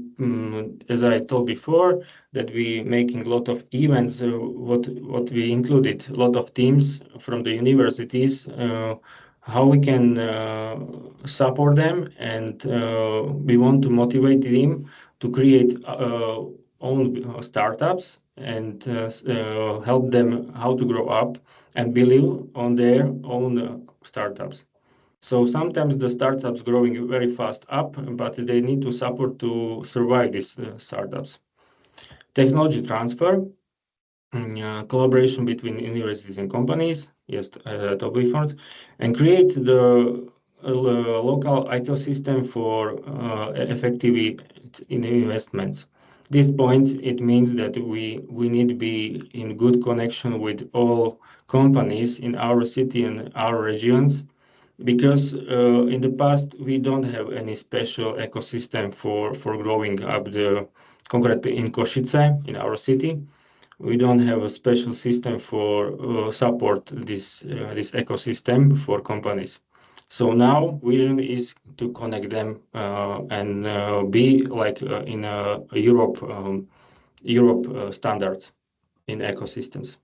as I told before, that we making a lot of events. What we included a lot of teams from the universities. How we can support them, and we want to motivate them to create own startups and help them how to grow up and believe on their own startups. So sometimes the startups growing very fast up, but they need to support to survive these startups. Technology transfer, collaboration between universities and companies, yes, as I told before, and create the local ecosystem for effective investments. These points, it means that we need to be in good connection with all companies in our city and our regions, because in the past we don't have any special ecosystem for growing up the concretely in Košice, in our city. We don't have a special system for support this ecosystem for companies. So now vision is to connect them and be like in Europe standards in ecosystems.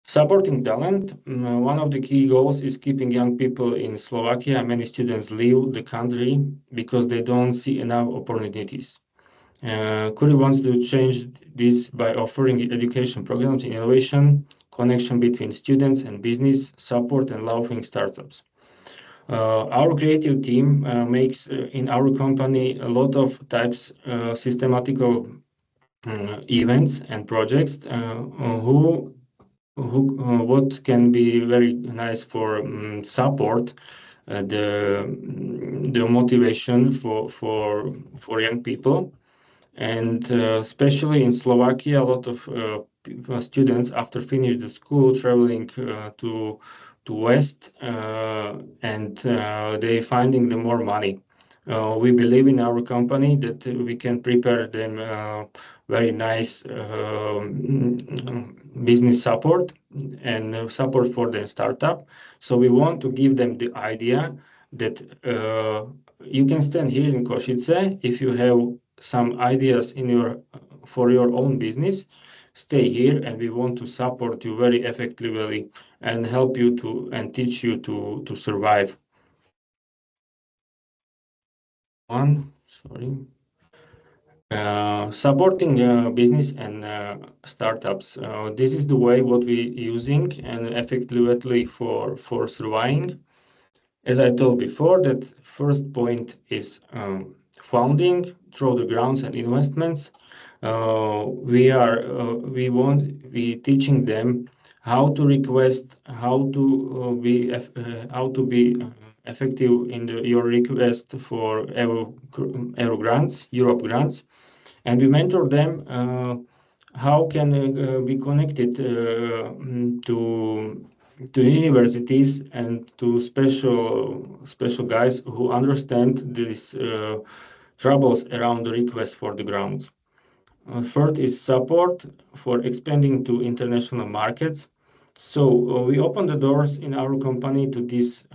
Supporting talent, one of the key goals is keeping young people in Slovakia. Many students leave the country because they don't see enough opportunities. Kuri wants to change this by offering education programs in innovation, connection between students and business, support and loving startups. Our creative team makes in our company a lot of types systematical events and projects what can be very nice for support the motivation for young people, and especially in Slovakia, a lot of students after finish the school traveling to west and they finding the more money. We believe in our company that we can prepare them very nice business support and support for their startup. So we want to give them the idea that you can stand here in Košice if you have some ideas for your own business. Stay here, and we want to support you very effectively and help you to and teach you to survive. Supporting business and startups. This is the way what we using and effectively for surviving. As I told before, that first point is funding through the grants and investments. We teaching them how to request, how to be effective in your request for Euro grants, Europe grants, and we mentor them how can be connected to universities and to special guys who understand these troubles around the request for the grants. Third is support for expanding to international markets. So we open the doors in our company to these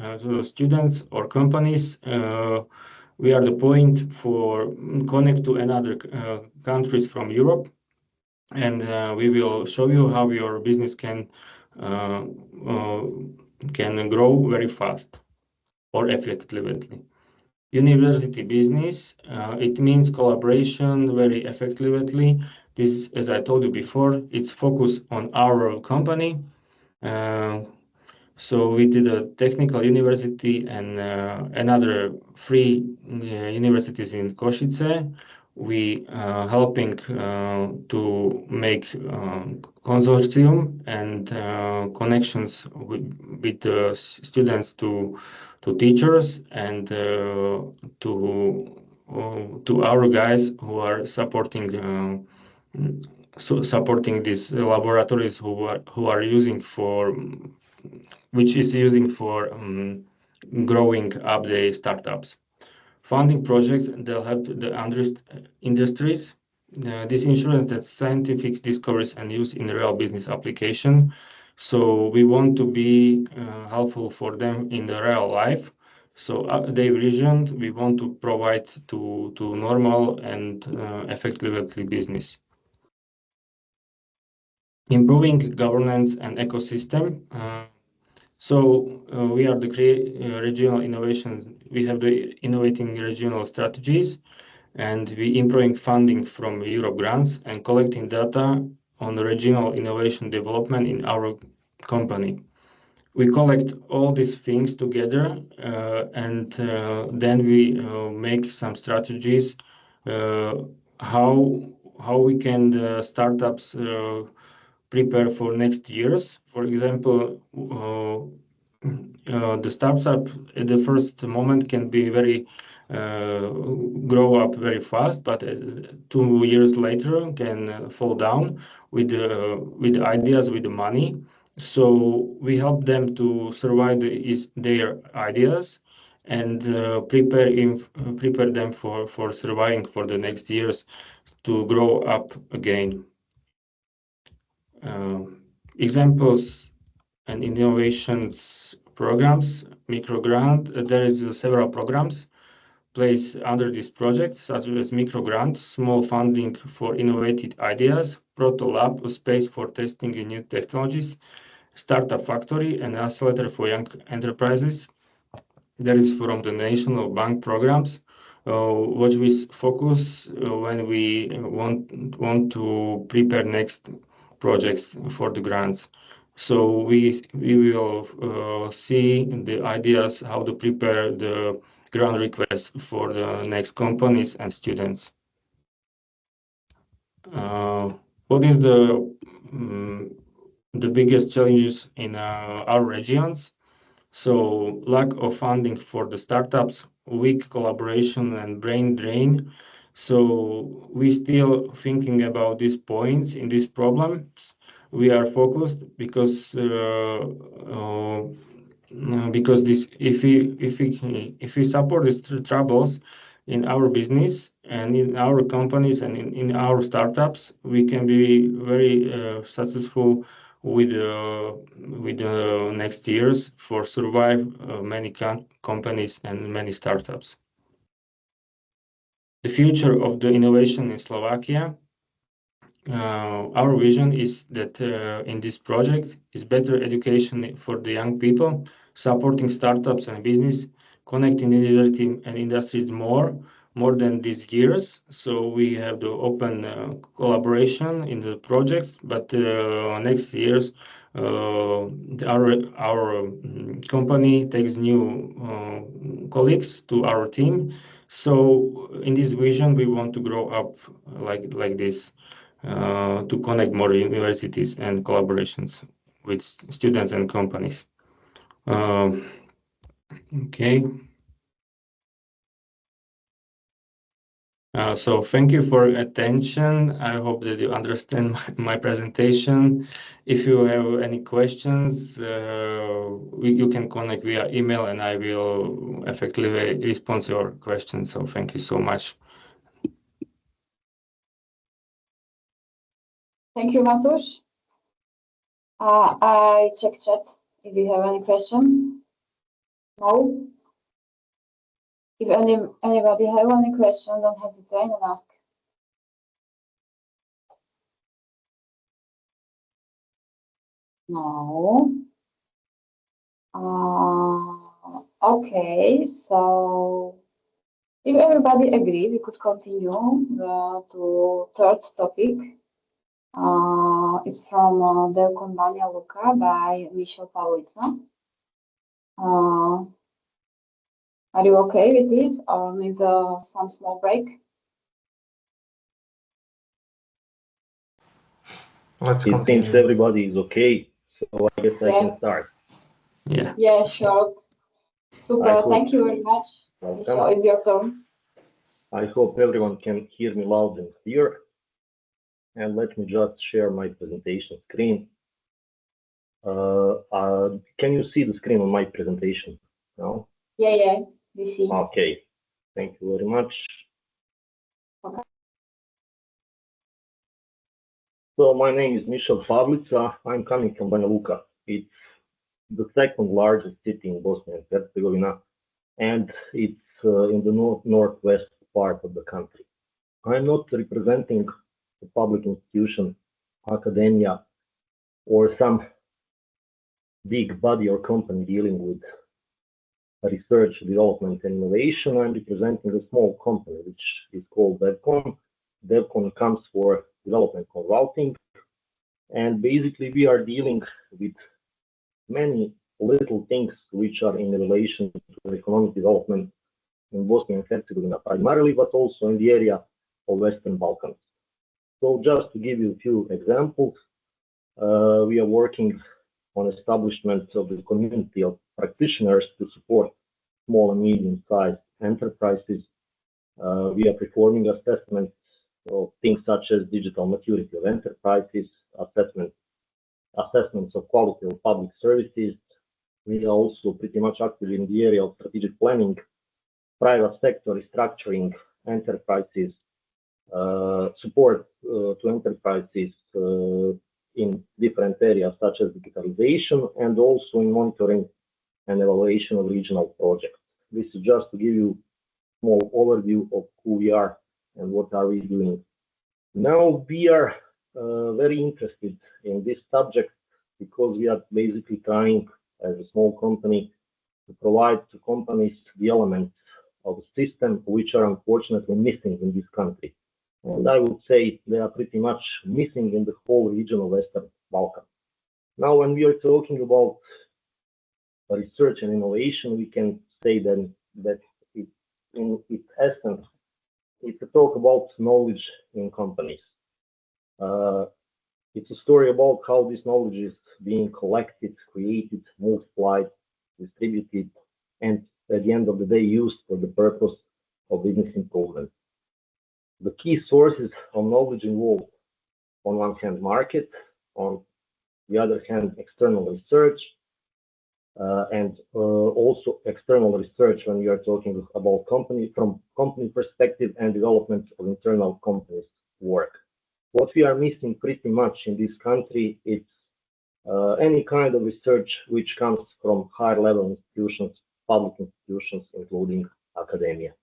students or companies. We are the point for connect to another countries from Europe, and we will show you how your business can grow very fast or effectively. University business, it means collaboration very effectively. This, as I told you before, it's focused on our company. So we did a technical university and another free universities in Košice. We helping to make consortium and connections with the students to teachers and to our guys who are supporting supporting these laboratories who are using for growing up the startups. funding projects that help the industries. This ensures that scientific discoveries and use in real business application. So we want to be helpful for them in the real life. So their vision we want to provide to normal and effectively business. Improving governance and ecosystem. We are the regional innovations. We have the innovating regional strategies, and we improving funding from Europe grants and collecting data on the regional innovation development in our company. We collect all these things together, and then we make some strategies how we can the startups prepare for next years. For example, the startup at the first moment can be very grow up very fast, but 2 years later can fall down with ideas, with the money. So we help them to survive their ideas and prepare them for surviving for the next years to grow up again. Examples and innovations programs, micro grant. There is several programs placed under this project, such as micro grant, small funding for innovative ideas, proto lab, a space for testing new technologies, startup factory, and accelerator for young enterprises. There is from the national bank programs, which we focus when we want to prepare next projects for the grants. So we will see the ideas how to prepare the grant request for the next companies and students. What is the biggest challenges in our regions? So lack of funding for the startups, weak collaboration and brain drain. So we still thinking about these points in these problems. We are focused because this if we support these troubles in our business and in our companies and in our startups, we can be very successful with the next years for survive many companies and many startups. The future of the innovation in Slovakia. Our vision is that in this project is better education for the young people, supporting startups and business, connecting university and industries more than these years. So we have the open collaboration in the projects, but next years our company takes new colleagues to our team. So in this vision, we want to grow up like this. To connect more universities and collaborations with students and companies. Okay. So thank you for attention. I hope that you understand my presentation. If you have any questions, you can connect via email and I will effectively respond to your questions. So thank you so much. Thank you, Matusz. I check chat if you have any question. No? If anybody have any question, don't hesitate and ask. No. Okay, so if everybody agree, we could continue to third topic. It's from Del Convania Luca by Michel Paulica. Are you okay with this or need some small break? Let's continue. It seems everybody is okay, so I guess I can start. Yeah. Yeah, sure. Super. Thank you very much. So it's your turn. I hope everyone can hear me loud and clear. And let me just share my presentation screen. Can you see the screen on my presentation? No? Yeah, we see. Okay. Thank you very much. Okay. So my name is Michel Pavlica. I'm coming from Banja Luka. It's the second largest city in Bosnia and Herzegovina, and it's in the northwest part of the country. I'm not representing a public institution, academia, or some big body or company dealing with research, development, and innovation. I'm representing a small company which is called DevCon. DevCon comes for development consulting, and basically we are dealing with many little things which are in relation to economic development in Bosnia and Herzegovina primarily, but also in the area of Western Balkans. So just to give you a few examples, we are working on establishment of the community of practitioners to support small and medium-sized enterprises. We are performing assessments of things such as digital maturity of enterprises, assessments of quality of public services. We are also pretty much active in the area of strategic planning, private sector restructuring, enterprises, support to enterprises in different areas such as digitalization, and also in monitoring and evaluation of regional projects. This is just to give you a small overview of who we are and what are we doing. Now we are very interested in this subject because we are basically trying as a small company to provide to companies the elements of a system which are unfortunately missing in this country. And I would say they are pretty much missing in the whole region of Western Balkan. Now, when we are talking about research and innovation, we can say then that in its essence, it's a talk about knowledge in companies. It's a story about how this knowledge is being collected, created, multiplied, distributed, and at the end of the day used for the purpose of business improvement. The key sources of knowledge involve, on one hand, market, on the other hand, external research, and also external research when we are talking about company from company perspective and development of internal companies work. What we are missing pretty much in this country is any kind of research which comes from higher level institutions, public institutions, including academia.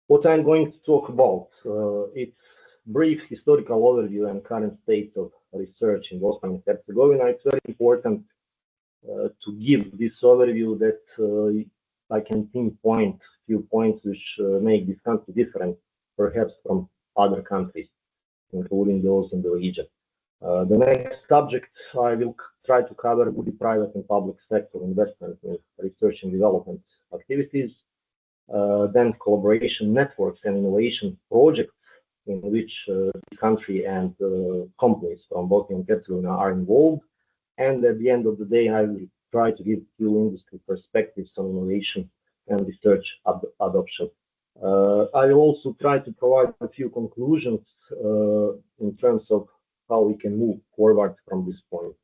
What I'm going to talk about, it's brief historical overview and current state of research in Bosnia and Herzegovina. It's very important to give this overview that I can pinpoint a few points which make this country different, perhaps from other countries, including those in the region. The next subject I will try to cover will be private and public sector investment in research and development activities, then collaboration networks and innovation projects in which the country and companies from Bosnia and Herzegovina are involved. And at the end of the day, I will try to give few industry perspectives on innovation and research adoption. I will also try to provide a few conclusions in terms of how we can move forward from this point.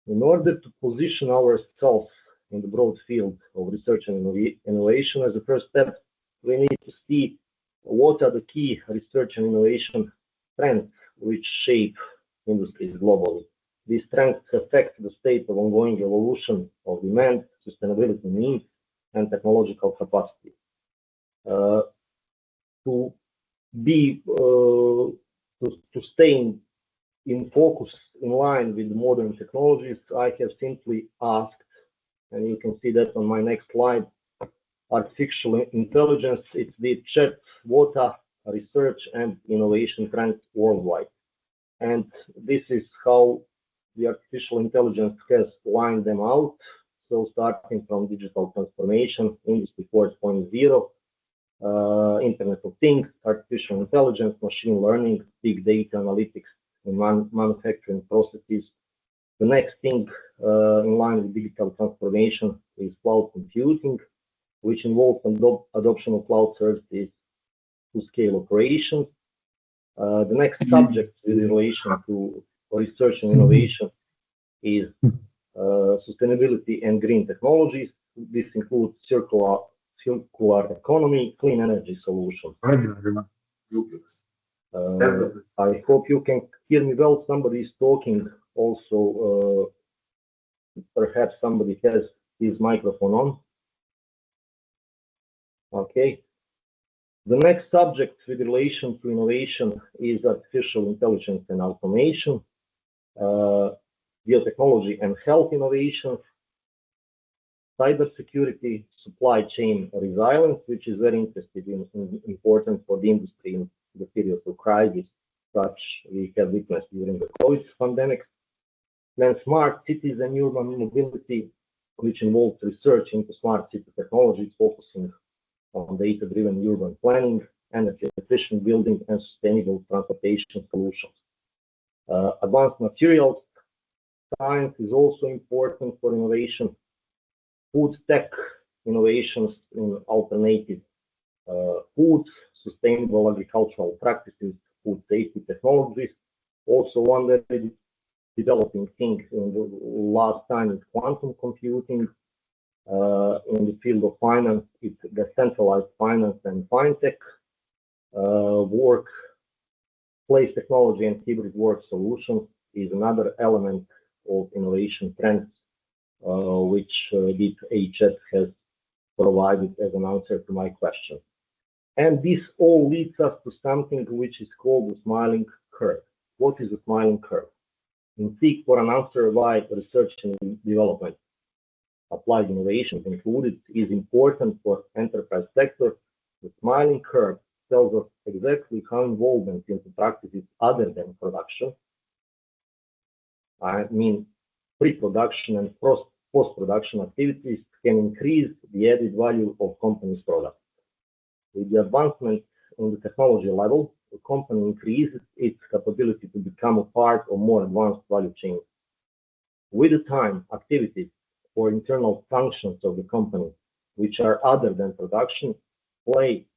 In order to position ourselves in the broad field of research and innovation, as a first step, we need to see what are the key research and innovation trends which shape industries globally. These trends affect the state of ongoing evolution of demand, sustainability needs, and technological capacity. To stay in focus in line with modern technologies, I have simply asked, and you can see that on my next slide, artificial intelligence. It's the chat, what are research and innovation trends worldwide. And this is how the artificial intelligence has lined them out. So starting from digital transformation, Industry 4.0, Internet of Things, artificial intelligence, machine learning, big data analytics in manufacturing processes. The next thing in line with digital transformation is cloud computing, which involves adoption of cloud services to scale operations. The next subject in relation to research and innovation is sustainability and green technologies. This includes circular circular economy, clean energy solutions. I hope you can hear me well. Somebody is talking also. Perhaps somebody has his microphone on. Okay. The next subject with relation to innovation is artificial intelligence and automation, biotechnology and health innovations, cybersecurity, supply chain resilience, which is very important for the industry in the period of crisis, such we have witnessed during the COVID pandemic. Then smart cities and urban mobility, which involves research into smart city technologies, focusing on data-driven urban planning, energy-efficient building, and sustainable transportation solutions. Advanced materials science is also important for innovation. Food tech innovations in alternative foods, sustainable agricultural practices, food safety technologies. Also, one very developing thing in the last time is quantum computing. In the field of finance, it's decentralized finance and fintech, workplace technology and hybrid work solutions is another element of innovation trends, which DHS has provided as an answer to my question. And this all leads us to something which is called the smiling curve. What is the smiling curve? In seek for an answer why research and development, applied innovations included, is important for enterprise sector. The smiling curve tells us exactly how involvement into practices other than production, I mean pre-production and post-production activities, can increase the added value of company's product. With the advancement in the technology level, the company increases its capability to become a part of more advanced value chain. With the time, activities or internal functions of the company, which are other than production,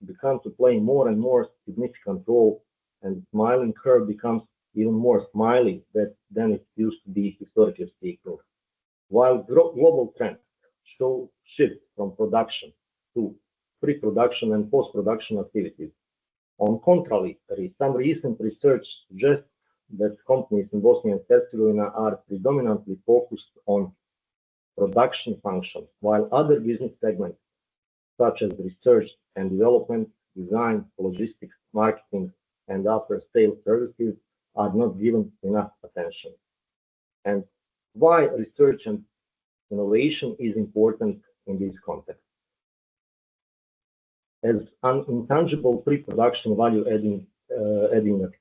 become to play more and more significant role, and the smiling curve becomes even more smiley than it used to be historically speaking. While global trends show shift from production to pre-production and post-production activities. On contrary, some recent research suggests that companies in Bosnia and Herzegovina are predominantly focused on production functions, while other business segments, such as research and development, design, logistics, marketing, and after-sales services, are not given enough attention. And why research and innovation is important in this context? As an intangible pre-production value-adding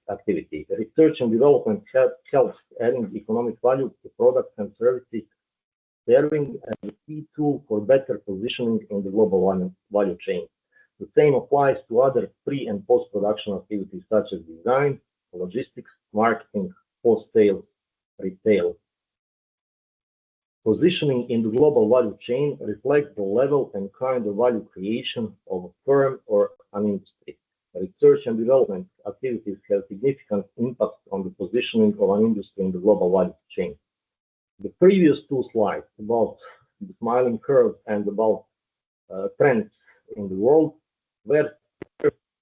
activity, research and development helps adding economic value to products and services, serving as a key tool for better positioning in the global value chain. The same applies to other pre- and post-production activities such as design, logistics, marketing, post-sales, retail. Positioning in the global value chain reflects the level and kind of value creation of a firm or an industry. Research and development activities have significant impact on the positioning of an industry in the global value chain. The previous two slides about the smiling curve and about trends in the world were,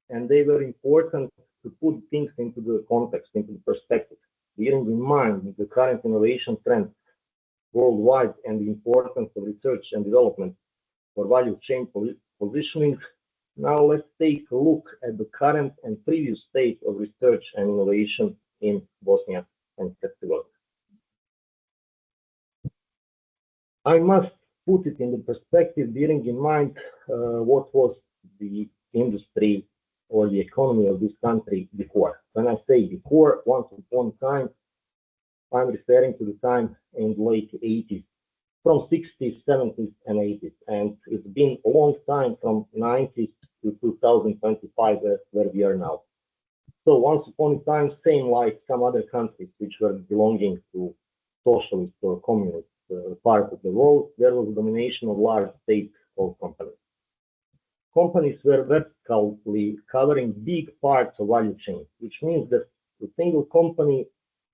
and they were important to put things into the context, into the perspective, bearing in mind the current innovation trends worldwide and the importance of research and development for value chain positioning. Now let's take a look at the current and previous state of research and innovation in Bosnia and Herzegovina. I must put it in the perspective, bearing in mind what was the industry or the economy of this country before. When I say before, once upon a time, I'm referring to the time in the late 80s, from 60s, 70s, and 80s. And it's been a long time from 90s to 2025 where we are now. So once upon a time, same like some other countries which were belonging to socialist or communist part of the world, there was a domination of large state-owned companies. Companies were vertically covering big parts of value chain, which means that a single company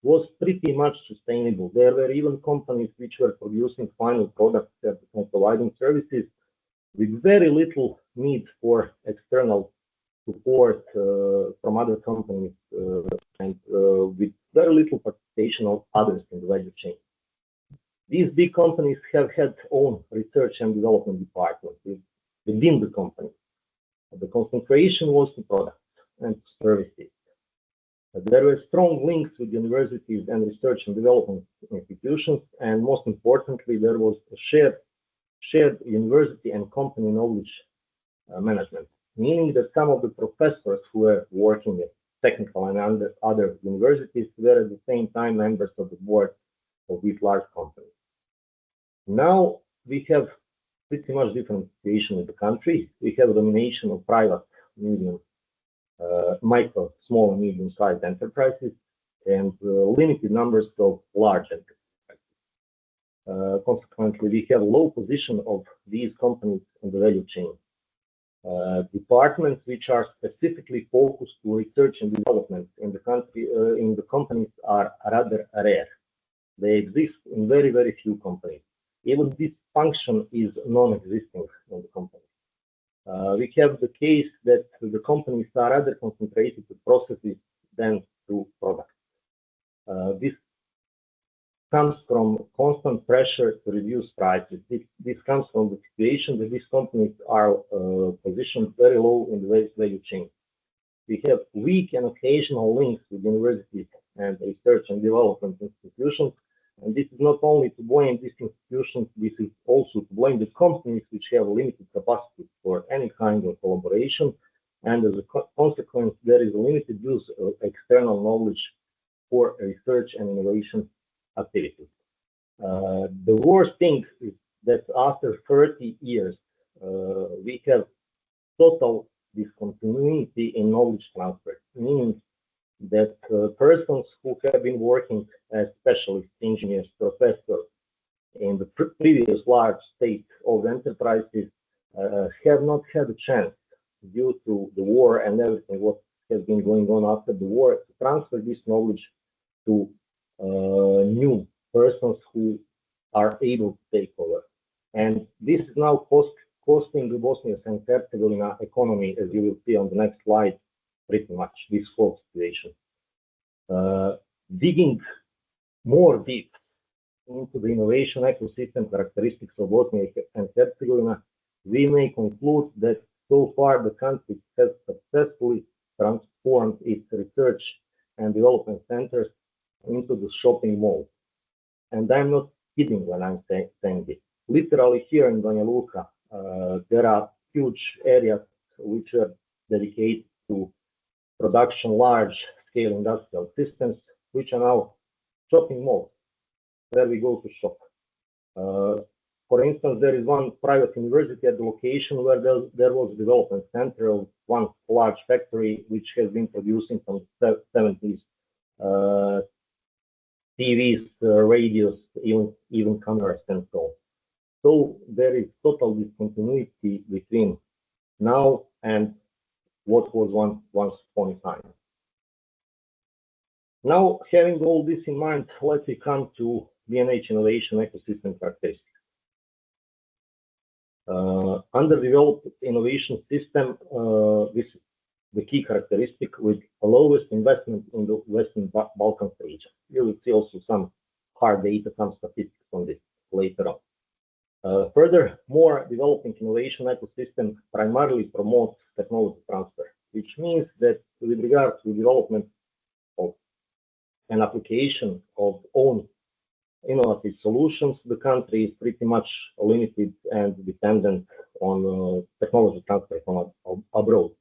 was pretty much sustainable. There were even companies which were producing final products and providing services with very little need for external support from other companies and with very little participation of others in the value chain. These big companies have had own research and development departments within the company. The concentration was to products and services. There were strong links with universities and research and development institutions, and most importantly, there was a shared university and company knowledge management, meaning that some of the professors who were working at technical and other universities were at the same time members of the board of these large companies. Now we have pretty much different situation in the country. We have a domination of private, medium, micro, small and medium-sized enterprises, and limited numbers of large enterprises. Consequently, we have low position of these companies in the value chain. Departments which are specifically focused to research and development in the country, in the companies are rather rare. They exist in very, very few companies. Even this function is non-existing in the company. We have the case that the companies are rather concentrated to processes than to products. This comes from constant pressure to reduce prices. This comes from the situation that these companies are positioned very low in the value chain. We have weak and occasional links with universities and research and development institutions. And this is not only to blame these institutions, this is also to blame the companies which have limited capacity for any kind of collaboration. And as a consequence, there is a limited use of external knowledge for research and innovation activities. The worst thing is that after 30 years, we have total discontinuity in knowledge transfer, meaning that persons who have been working as specialists, engineers, professors in the previous large state-owned enterprises have not had a chance due to the war and everything what has been going on after the war to transfer this knowledge to new persons who are able to take over. And this is now costing the Bosnia and Herzegovina economy, as you will see on the next slide, pretty much this whole situation. Digging more deep into the innovation ecosystem characteristics of Bosnia and Herzegovina, we may conclude that so far the country has successfully transformed its research and development centers into the shopping mall. And I'm not kidding when I'm saying this. Literally here in Banja Luka, there are huge areas which are dedicated to production large-scale industrial systems, which are now shopping malls where we go to shop. For instance, there is one private university at the location where there was a development center of one large factory which has been producing from the 70s TVs, radios, even cameras and so on. So there is total discontinuity between now and what was once upon a time. Now, having all this in mind, let's come to B&H innovation ecosystem characteristics. Underdeveloped innovation system, this is the key characteristic with the lowest investment in the Western Balkans region. You will see also some hard data, some statistics on this later on. Furthermore, developing innovation ecosystem primarily promotes technology transfer, which means that with regard to development of an application of own innovative solutions, the country is pretty much limited and dependent on technology transfer from abroad.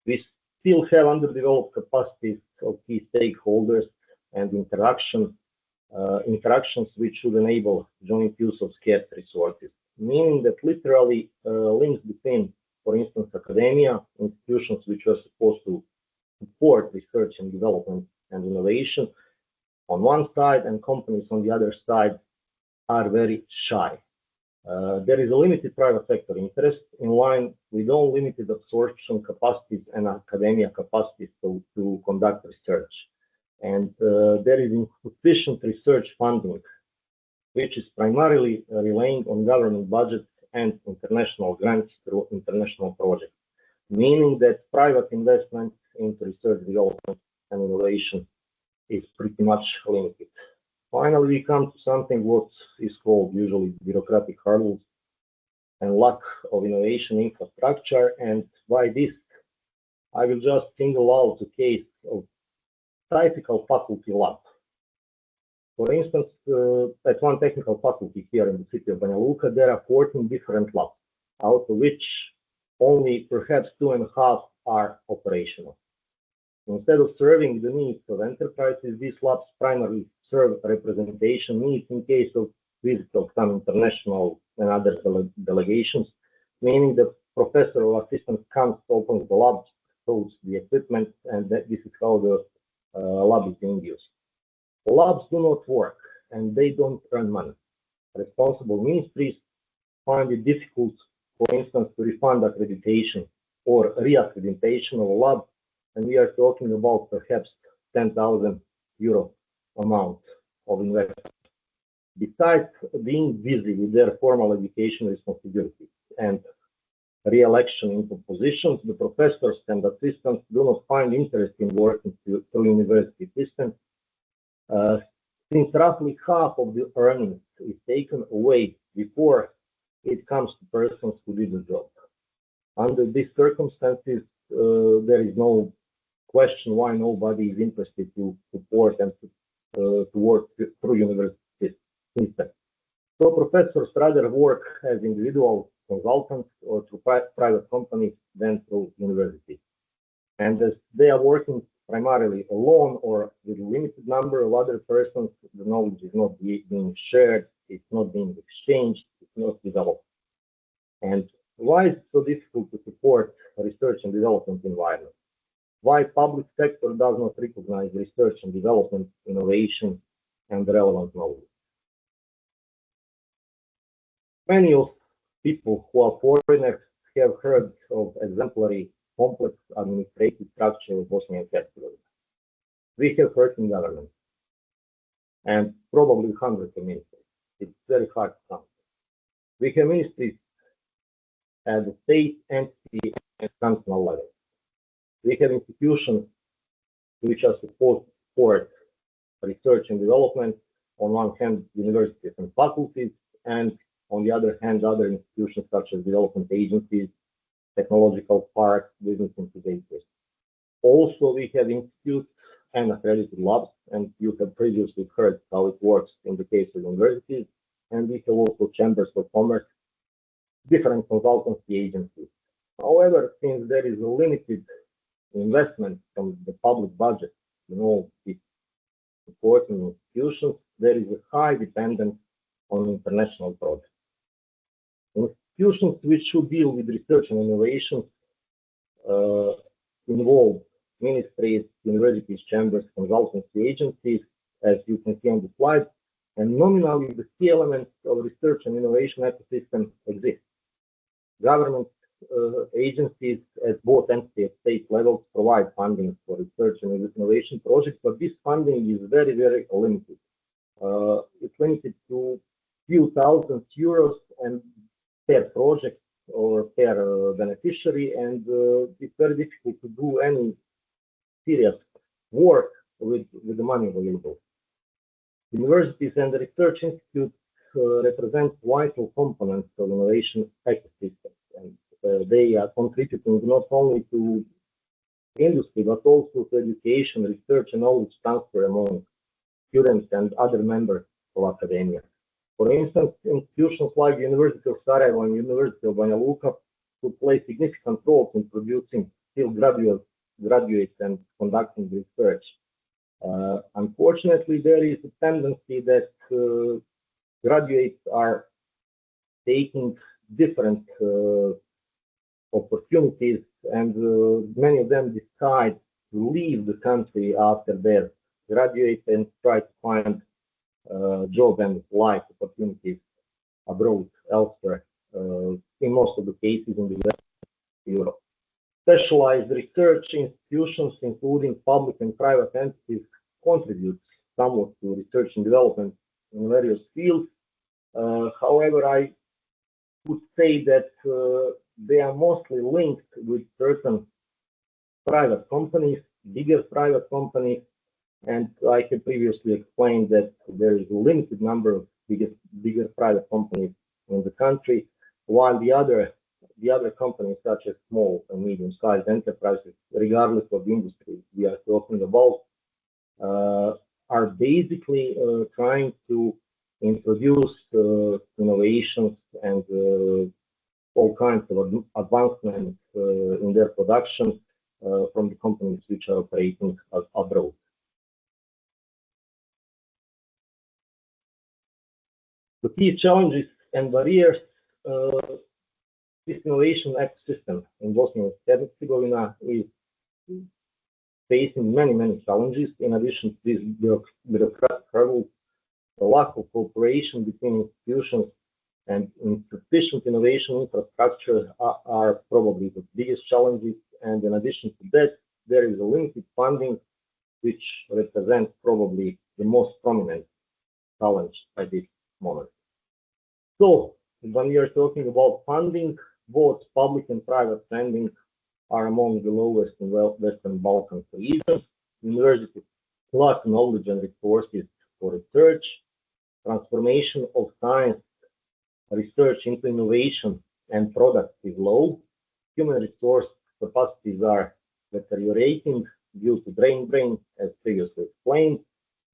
We still have underdeveloped capacities of key stakeholders and interactions which should enable joint use of scarce resources, meaning that literally links between, for instance, academia, institutions which are supposed to support research and development and innovation on one side and companies on the other side are very shy. There is a limited private sector interest in line with all limited absorption capacities and academia capacities to conduct research. And there is insufficient research funding, which is primarily relying on government budgets and international grants through international projects, meaning that private investment into research, development, and innovation is pretty much limited. Finally, we come to something what is called usually bureaucratic hurdles and lack of innovation infrastructure. And by this, I will just single out the case of typical faculty lab. For instance, at one technical faculty here in the city of Banja Luka, there are 14 different labs, out of which only perhaps 2.5 are operational. Instead of serving the needs of enterprises, these labs primarily serve representation needs in case of visit of some international and other delegations, meaning the professor or assistant comes, opens the lab, shows the equipment, and this is how the lab is being used. Labs do not work and they don't earn money. Responsible ministries find it difficult, for instance, to refund accreditation or reaccreditation of a lab, and we are talking about perhaps 10,000 euro amount of investment. Besides being busy with their formal education responsibilities and re-election into positions, the professors and assistants do not find interest in working through university systems, since roughly half of the earnings is taken away before it comes to persons who did the job. Under these circumstances, there is no question why nobody is interested to support and to work through university systems. So professors rather work as individual consultants or through private companies than through universities. And as they are working primarily alone or with a limited number of other persons, the knowledge is not being shared, it's not being exchanged, it's not developed. And why is it so difficult to support research and development environment? Why public sector does not recognize research and development, innovation, and relevant knowledge? Many of people who are foreigners have heard of exemplary complex administrative structure of Bosnia and Herzegovina. We have 13 governments and probably hundreds of ministries. It's very hard to count. We have ministries at the state, entity, and national level. We have institutions which are supposed to support research and development, on one hand, universities and faculties, and on the other hand, other institutions such as development agencies, technological parks, business incubators. Also, we have institutes and accredited labs, and you have previously heard how it works in the case of universities, and we have also chambers of commerce, different consultancy agencies. However, since there is a limited investment from the public budget in all these supporting institutions, there is a high dependence on international projects. Institutions which should deal with research and innovation involve ministries, universities, chambers, consultancy agencies, as you can see on the slide, and nominally the key elements of research and innovation ecosystem exist. Government agencies at both entity and state levels provide funding for research and innovation projects, but this funding is very, very limited. It's limited to few thousand euros and per project or per beneficiary, and it's very difficult to do any serious work with the money available. Universities and research institutes represent vital components of innovation ecosystems, and they are contributing not only to industry but also to education, research, and knowledge transfer among students and other members of academia. For instance, institutions like the University of Sarajevo and University of Banja Luka could play significant roles in producing skilled graduates and conducting research. Unfortunately, there is a tendency that graduates are taking different opportunities, and many of them decide to leave the country after their graduate and try to find job and life opportunities abroad, elsewhere, in most of the cases in the West Europe. Specialized research institutions, including public and private entities, contribute somewhat to research and development in various fields. However, I would say that they are mostly linked with certain private companies, bigger private companies, and I have previously explained that there is a limited number of bigger private companies in the country, while the other companies, such as small and medium-sized enterprises, regardless of the industry we are talking about, are basically trying to introduce innovations and all kinds of advancements in their production from the companies which are operating abroad. The key challenges and barriers, this innovation ecosystem in Bosnia and Herzegovina is facing many challenges. In addition to this bureaucratic hurdle, the lack of cooperation between institutions and insufficient innovation infrastructure are probably the biggest challenges. And in addition to that, there is a limited funding, which represents probably the most prominent challenge at this moment. So when we are talking about funding, both public and private funding are among the lowest in Western Balkans region. Universities lack knowledge and resources for research. Transformation of science research into innovation and products is low. Human resource capacities are deteriorating due to brain drain, as previously explained.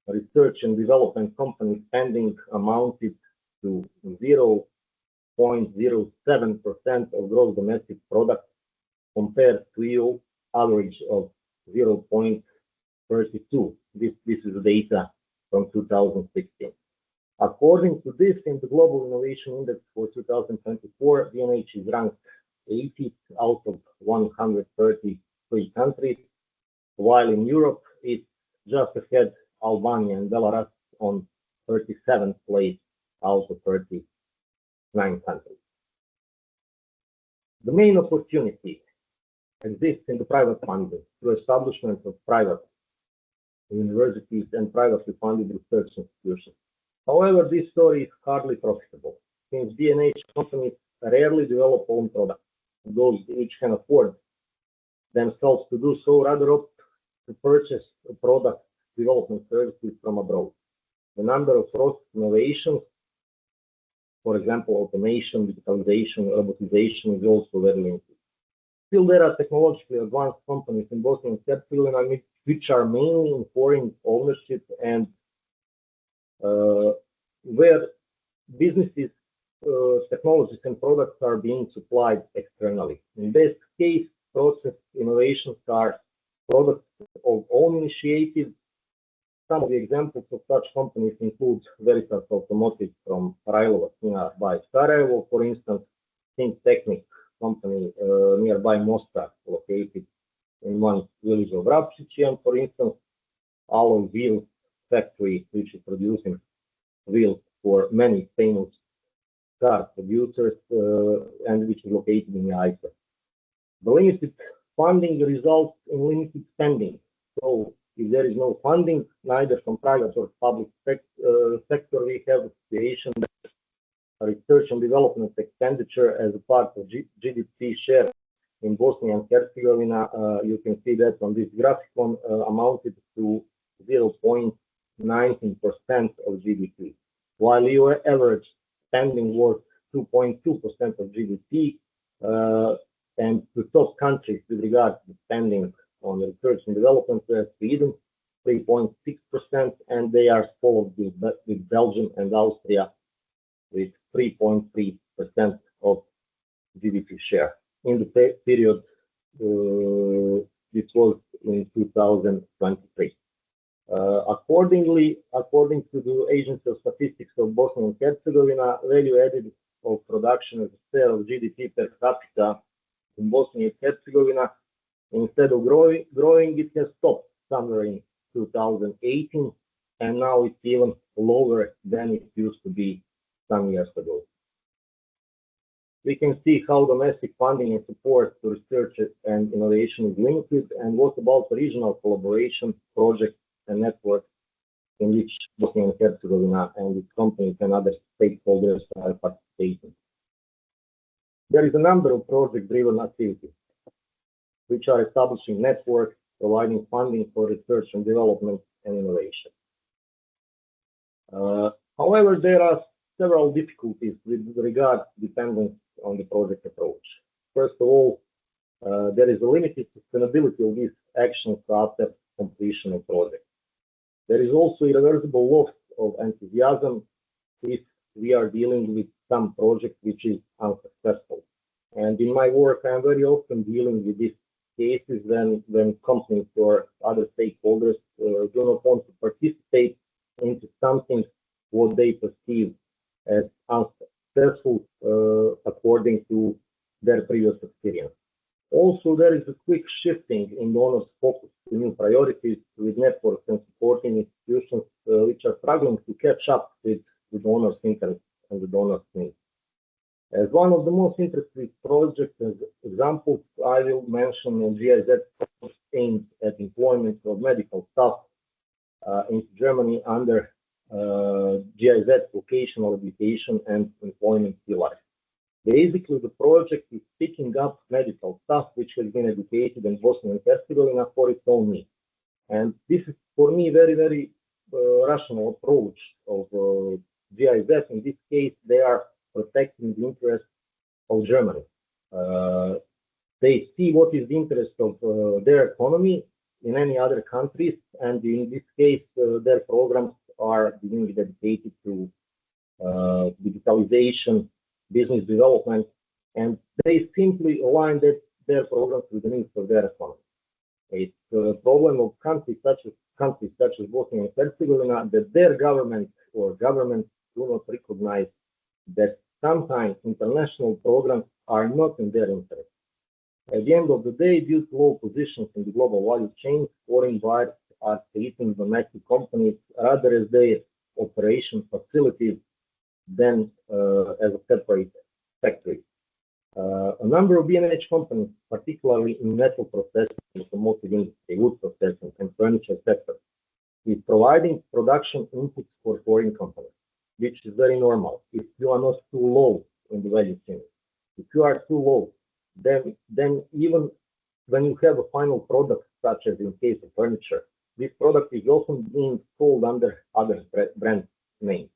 Research and development company spending amounted to 0.07% of gross domestic product compared to EU average of 0.32. This is the data from 2016. According to this, in the Global Innovation Index for 2024, DNH is ranked 80th out of 133 countries, while in Europe it's just ahead Albania and Belarus on 37th place out of 39 countries. The main opportunity exists in the private funding through establishment of private universities and privately funded research institutions. However, this story is hardly profitable, since DNH companies rarely develop own products. Those which can afford themselves to do so rather opt to purchase a product development services from abroad. The number of process innovations, for example, automation, digitalization, robotization, is also very limited. Still, there are technologically advanced companies in Bosnia and Herzegovina which are mainly in foreign ownership and where businesses, technologies and products are being supplied externally. In this case, process innovations are products of own initiative. Some of the examples of such companies include Veritas Automotive from Rajlova nearby Sarajevo, for instance, Think Technic company nearby Mostar, located in one village of Rapčići, and for instance, Alloy Wheel Factory, which is producing wheels for many famous car producers and which is located in Iceland. The limited funding results in limited spending. So if there is no funding, neither from private or public sector, we have a situation that research and development expenditure as a part of GDP share in Bosnia and Herzegovina, you can see that on this graphicon, amounted to 0.19% of GDP, while EU average spending was 2.2% of GDP, and the top countries with regard to spending on research and development were Sweden, 3.6%, and they are followed with Belgium and Austria with 3.3% of GDP share. In the period, this was in 2023. According to the Agency of Statistics of Bosnia and Herzegovina, value added of production as a share of GDP per capita in Bosnia and Herzegovina, instead of growing, it has stopped somewhere in 2018, and now it's even lower than it used to be some years ago. We can see how domestic funding and support to research and innovation is limited, and what about regional collaboration projects and networks in which Bosnia and Herzegovina and its companies and other stakeholders are participating. There is a number of project-driven activities, which are establishing networks, providing funding for research and development and innovation. However, there are several difficulties with regard to dependence on the project approach. First of all, there is a limited sustainability of these actions after completion of project. There is also irreversible loss of enthusiasm if we are dealing with some project which is unsuccessful. And in my work, I am very often dealing with these cases when companies or other stakeholders do not want to participate into something what they perceive as unsuccessful according to their previous experience. Also, there is a quick shifting in donors' focus to new priorities with networks and supporting institutions which are struggling to catch up with the donors' interests and the donors' needs. As one of the most interesting projects as examples, I will mention a GIZ aimed at employment of medical staff in Germany under GIZ vocational education and employment pillar. Basically, the project is picking up medical staff which has been educated in Bosnia and Herzegovina for its own needs. And this is, for me, very, very rational approach of GIZ. In this case, they are protecting the interests of Germany. They see what is the interest of their economy in any other countries, and in this case, their programs are being dedicated to digitalization, business development, and they simply align their programs with the needs of their economy. It's a problem of countries such as Bosnia and Herzegovina that their government or governments do not recognize that sometimes international programs are not in their interest. At the end of the day, due to low positions in the global value chain, foreign buyers are treating domestic companies rather as their operation facilities than as a separate factory. A number of B&H companies, particularly in metal processing, automotive industry, wood processing, and furniture sector, is providing production inputs for foreign companies, which is very normal. If you are not too low in the value chain, if you are too low, then even when you have a final product, such as in case of furniture, this product is often being sold under other brand names.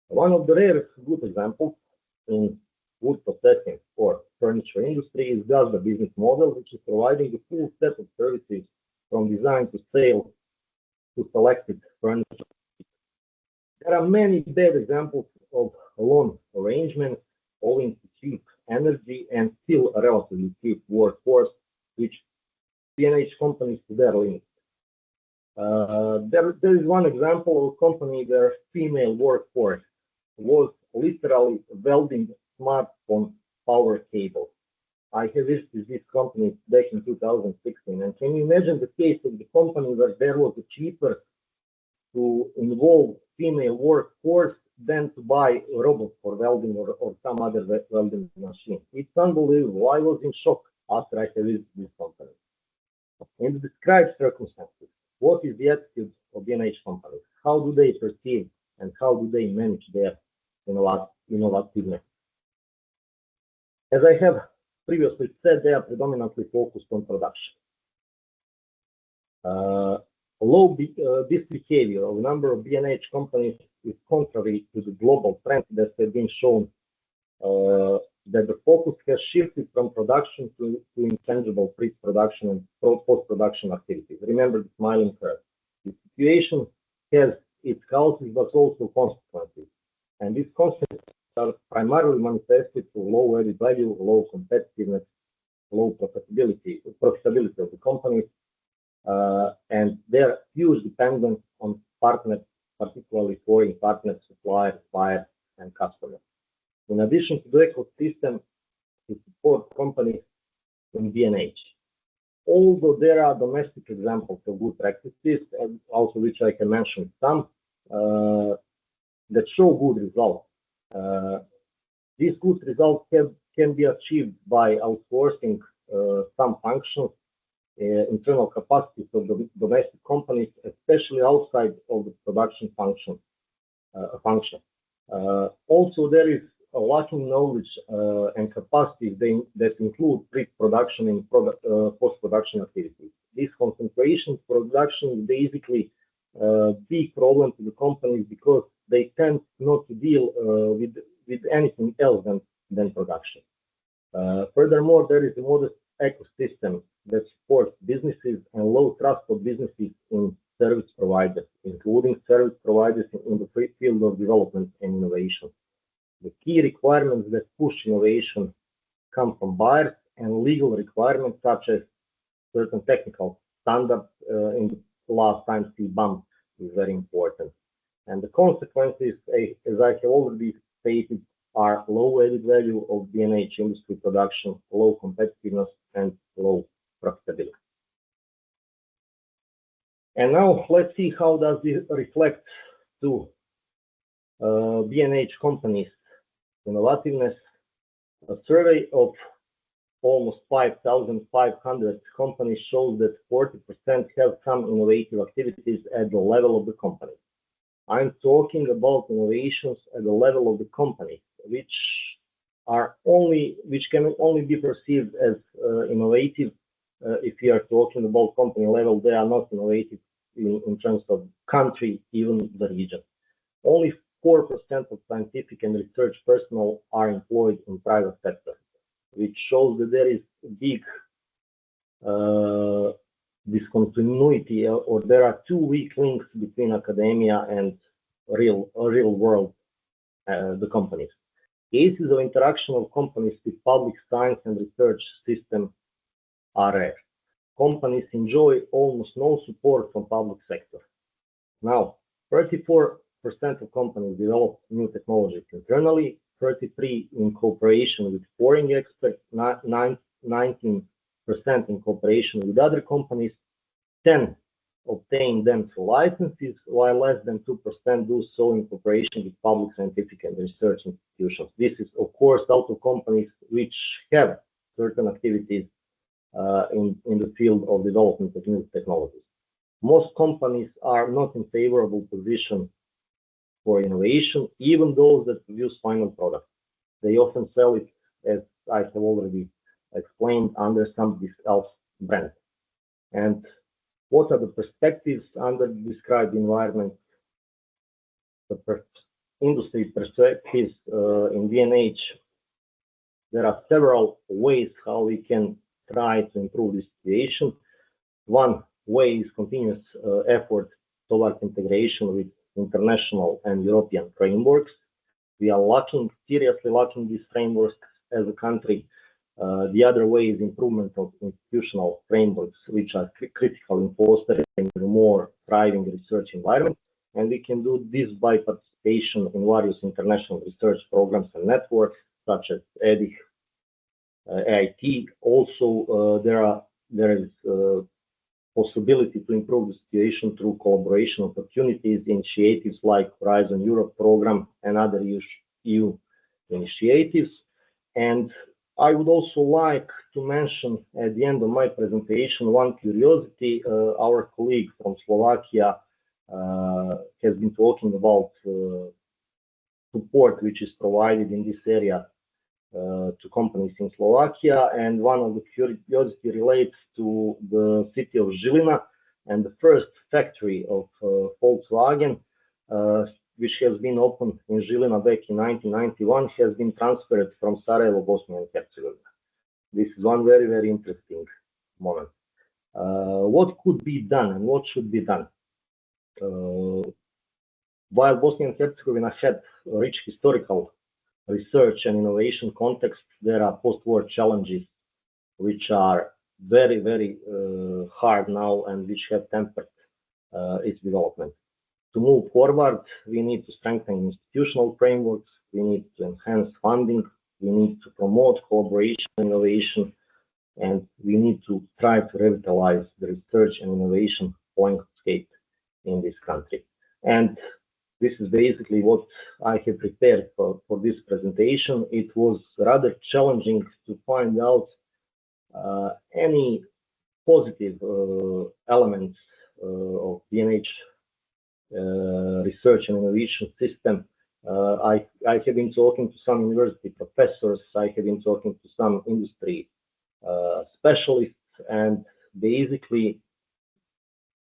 One of the rarest good examples in wood processing or furniture industry is the business model, which is providing a full set of services from design to sale to selected furniture. There are many bad examples of loan arrangements owing to cheap energy and still a relatively cheap workforce, which B&H companies to their limits. There is one example of a company where female workforce was literally welding smartphone power cables. I have visited this company back in 2016, and can you imagine the case of the company where there was a cheaper to involve female workforce than to buy a robot for welding or some other welding machine? It's unbelievable. I was in shock after I have visited this company. In the described circumstances, what is the attitude of B&H companies? How do they perceive and how do they manage their innovativeness? As I have previously said, they are predominantly focused on production. This behavior of a number of B&H companies is contrary to the global trend that has been shown that the focus has shifted from production to intangible pre-production and post-production activities. Remember the smiling curve. The situation has its causes but also consequences. And these consequences are primarily manifested through low added value, low competitiveness, low profitability of the companies, and their huge dependence on partners, particularly foreign partners, suppliers, buyers, and customers. In addition to the ecosystem to support companies in B&H. Although there are domestic examples of good practices, and also which I can mention some, that show good results. These good results can be achieved by outsourcing some functions, internal capacities of the domestic companies, especially outside of the production function. Also, there is lacking knowledge and capacities that include pre-production and post-production activities. This concentration production is basically a big problem to the companies because they tend not to deal with anything else than production. Furthermore, there is a modest ecosystem that supports businesses and low trust of businesses in service providers, including service providers in the field of development and innovation. The key requirements that push innovation come from buyers, and legal requirements such as certain technical standards in the last time CBAM is very important. And the consequences, as I have already stated, are low added value of B&H industry production, low competitiveness, and low profitability. And now let's see how does this reflect to B&H companies' innovativeness. A survey of almost 5,500 companies shows that 40% have some innovative activities at the level of the company. I'm talking about innovations at the level of the company, which can only be perceived as innovative if we are talking about company level. They are not innovative in terms of country, even the region. Only 4% of scientific and research personnel are employed in private sector, which shows that there is a big discontinuity, or there are two weak links between academia and real world, the companies. Cases of interaction of companies with public science and research system are rare. Companies enjoy almost no support from public sector. Now, 34% of companies develop new technologies internally, 33% in cooperation with foreign experts, 19% in cooperation with other companies, 10% obtain them through licenses, while less than 2% do so in cooperation with public scientific and research institutions. This is, of course, out of companies which have certain activities in the field of development of new technologies. Most companies are not in favorable position for innovation, even those that produce final products. They often sell it, as I have already explained, under somebody else's brand. And what are the perspectives under the described environment? The industry perspectives in B&H, there are several ways how we can try to improve this situation. One way is continuous effort towards integration with international and European frameworks. We are seriously lacking these frameworks as a country. The other way is improvement of institutional frameworks, which are critical in fostering a more thriving research environment. And we can do this by participation in various international research programs and networks, such as EDIH, AIT. Also, there is possibility to improve the situation through collaboration opportunities, initiatives like Horizon Europe program and other EU initiatives. And I would also like to mention at the end of my presentation one curiosity. Our colleague from Slovakia has been talking about support which is provided in this area to companies in Slovakia, and one of the curiosity relates to the city of Žilina, and the first factory of Volkswagen, which has been opened in Žilina back in 1991, has been transferred from Sarajevo, Bosnia and Herzegovina. This is one very, very interesting moment. What could be done and what should be done? While Bosnia and Herzegovina had a rich historical research and innovation context, there are post-war challenges which are very, very hard now and which have tempered its development. To move forward, we need to strengthen institutional frameworks, we need to enhance funding, we need to promote collaboration and innovation, and we need to try to revitalize the research and innovation landscape in this country. And this is basically what I have prepared for this presentation. It was rather challenging to find out any positive elements of B&H research and innovation system I have been talking to some university professors. I have been talking to some industry specialists, and basically,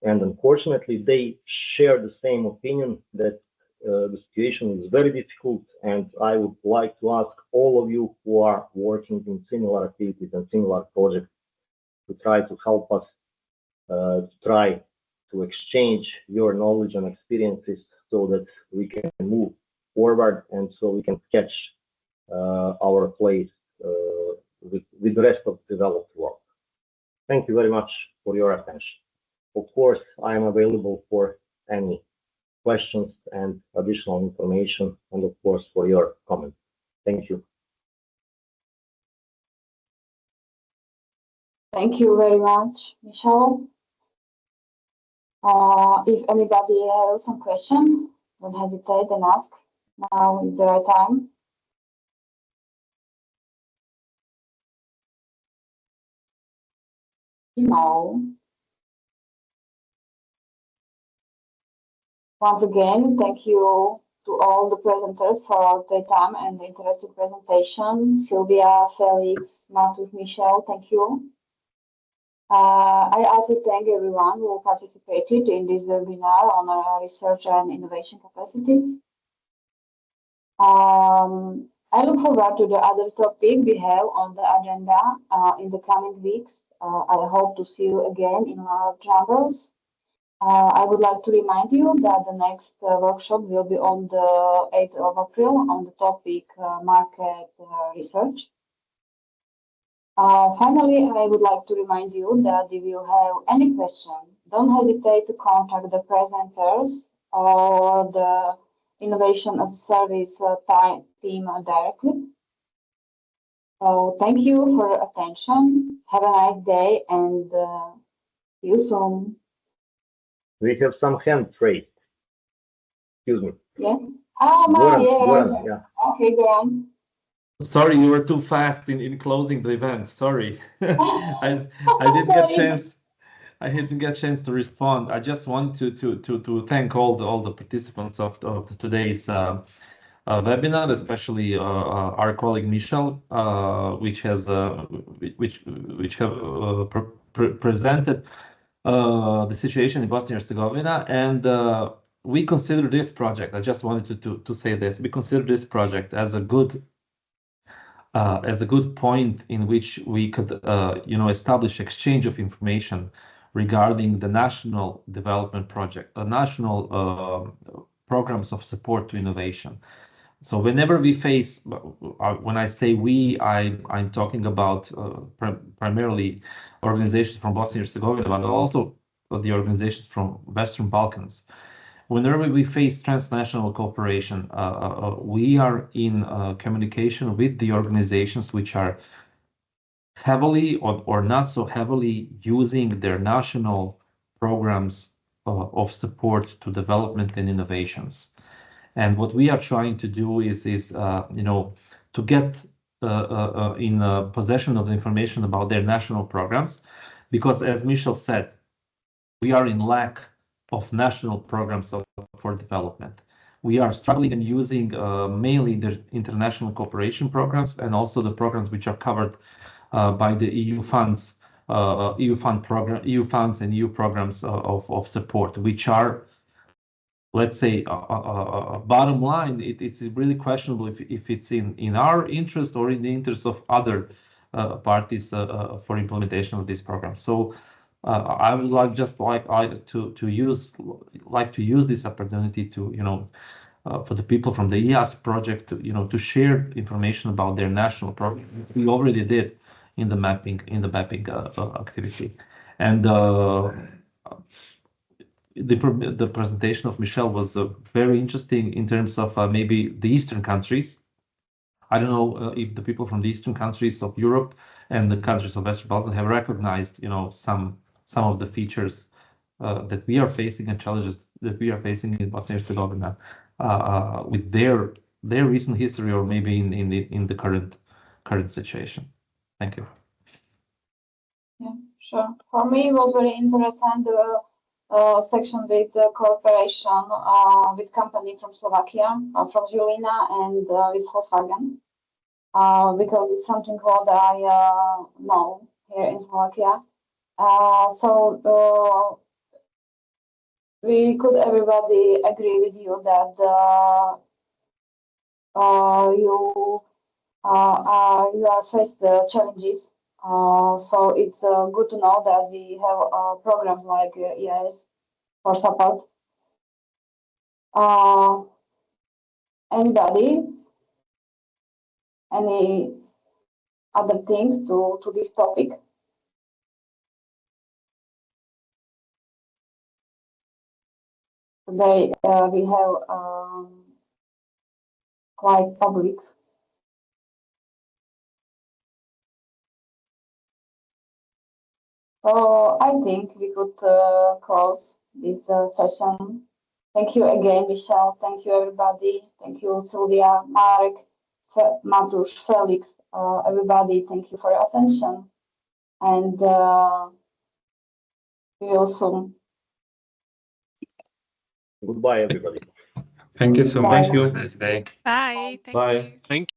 and unfortunately, they share the same opinion that the situation is very difficult. And I would like to ask all of you who are working in similar activities and similar projects to try to help us, to try to exchange your knowledge and experiences so that we can move forward and so we can catch our place with the rest of the developed world. Thank you very much for your attention. Of course, I am available for any questions and additional information, and of course for your comments. Thank you. Thank you very much, Michelle. If anybody has some question, don't hesitate and ask. Now is the right time. No. Once again, thank you to all the presenters for their time and the interesting presentation. Sylvia, Felix, Martus, Michelle, thank you. I also thank everyone who participated in this webinar on our research and innovation capacities. I look forward to the other topic we have on the agenda in the coming weeks. I hope to see you again in our travels. I would like to remind you that the next workshop will be on the 8th of April on the topic market research. Finally, I would like to remind you that if you have any question, don't hesitate to contact the presenters or the Innovation as a Service team directly. So thank you for your attention. Have a nice day and see you soon. We have some hands raised. Excuse me. Yeah. Goran, yeah. Okay, go on. Sorry, you were too fast in closing the event. Sorry, I didn't get chance. I didn't get chance to respond. I just want to thank all the participants of today's webinar, especially our colleague Michelle, which have presented the situation in Bosnia and Herzegovina, and we consider this project. I just wanted to say this. We consider this project as a good point in which we could, establish exchange of information regarding the national development project, national programs of support to innovation. So whenever we face, when I say we, I'm talking about primarily organizations from Bosnia and Herzegovina, but also the organizations from Western Balkans. Whenever we face transnational cooperation, we are in communication with the organizations which are heavily or not so heavily using their national programs of support to development and innovations. And what we are trying to do is to get in possession of the information about their national programs, because as Michelle said, we are in lack of national programs for development. We are struggling and using mainly the international cooperation programs and also the programs which are covered by the EU funds, EU funds and EU programs of support, which are, let's say, bottom line, it's really questionable if it's in our interest or in the interest of other parties for implementation of these programs. So I would like to use this opportunity to for the people from the IaaS project to share information about their national program. We already did in the mapping activity, and the presentation of Michelle was very interesting in terms of maybe the Eastern countries. I don't know if the people from the Eastern countries of Europe and the countries of Western Balkans have recognized, some of the features that we are facing and challenges that we are facing in Bosnia and Herzegovina with their recent history or maybe in the current situation. Thank you. Yeah, sure. For me, it was very interesting section with cooperation with company from Slovakia, from Žilina and with Volkswagen, because it's something what I know here in Slovakia. So we could everybody agree with you that you are faced challenges. So it's good to know that we have programs like IaaS for support. Anybody? Any other things to this topic? Today we have quite public. So I think we could close this session. Thank you again, Michelle. Thank you, everybody. Thank you, Sylvia, Marek, Matusz, Felix, everybody. Thank you for your attention. And we will soon. Goodbye, everybody. Thank you so Bye. much. Have a nice day. Bye. Thank Bye. you. Thank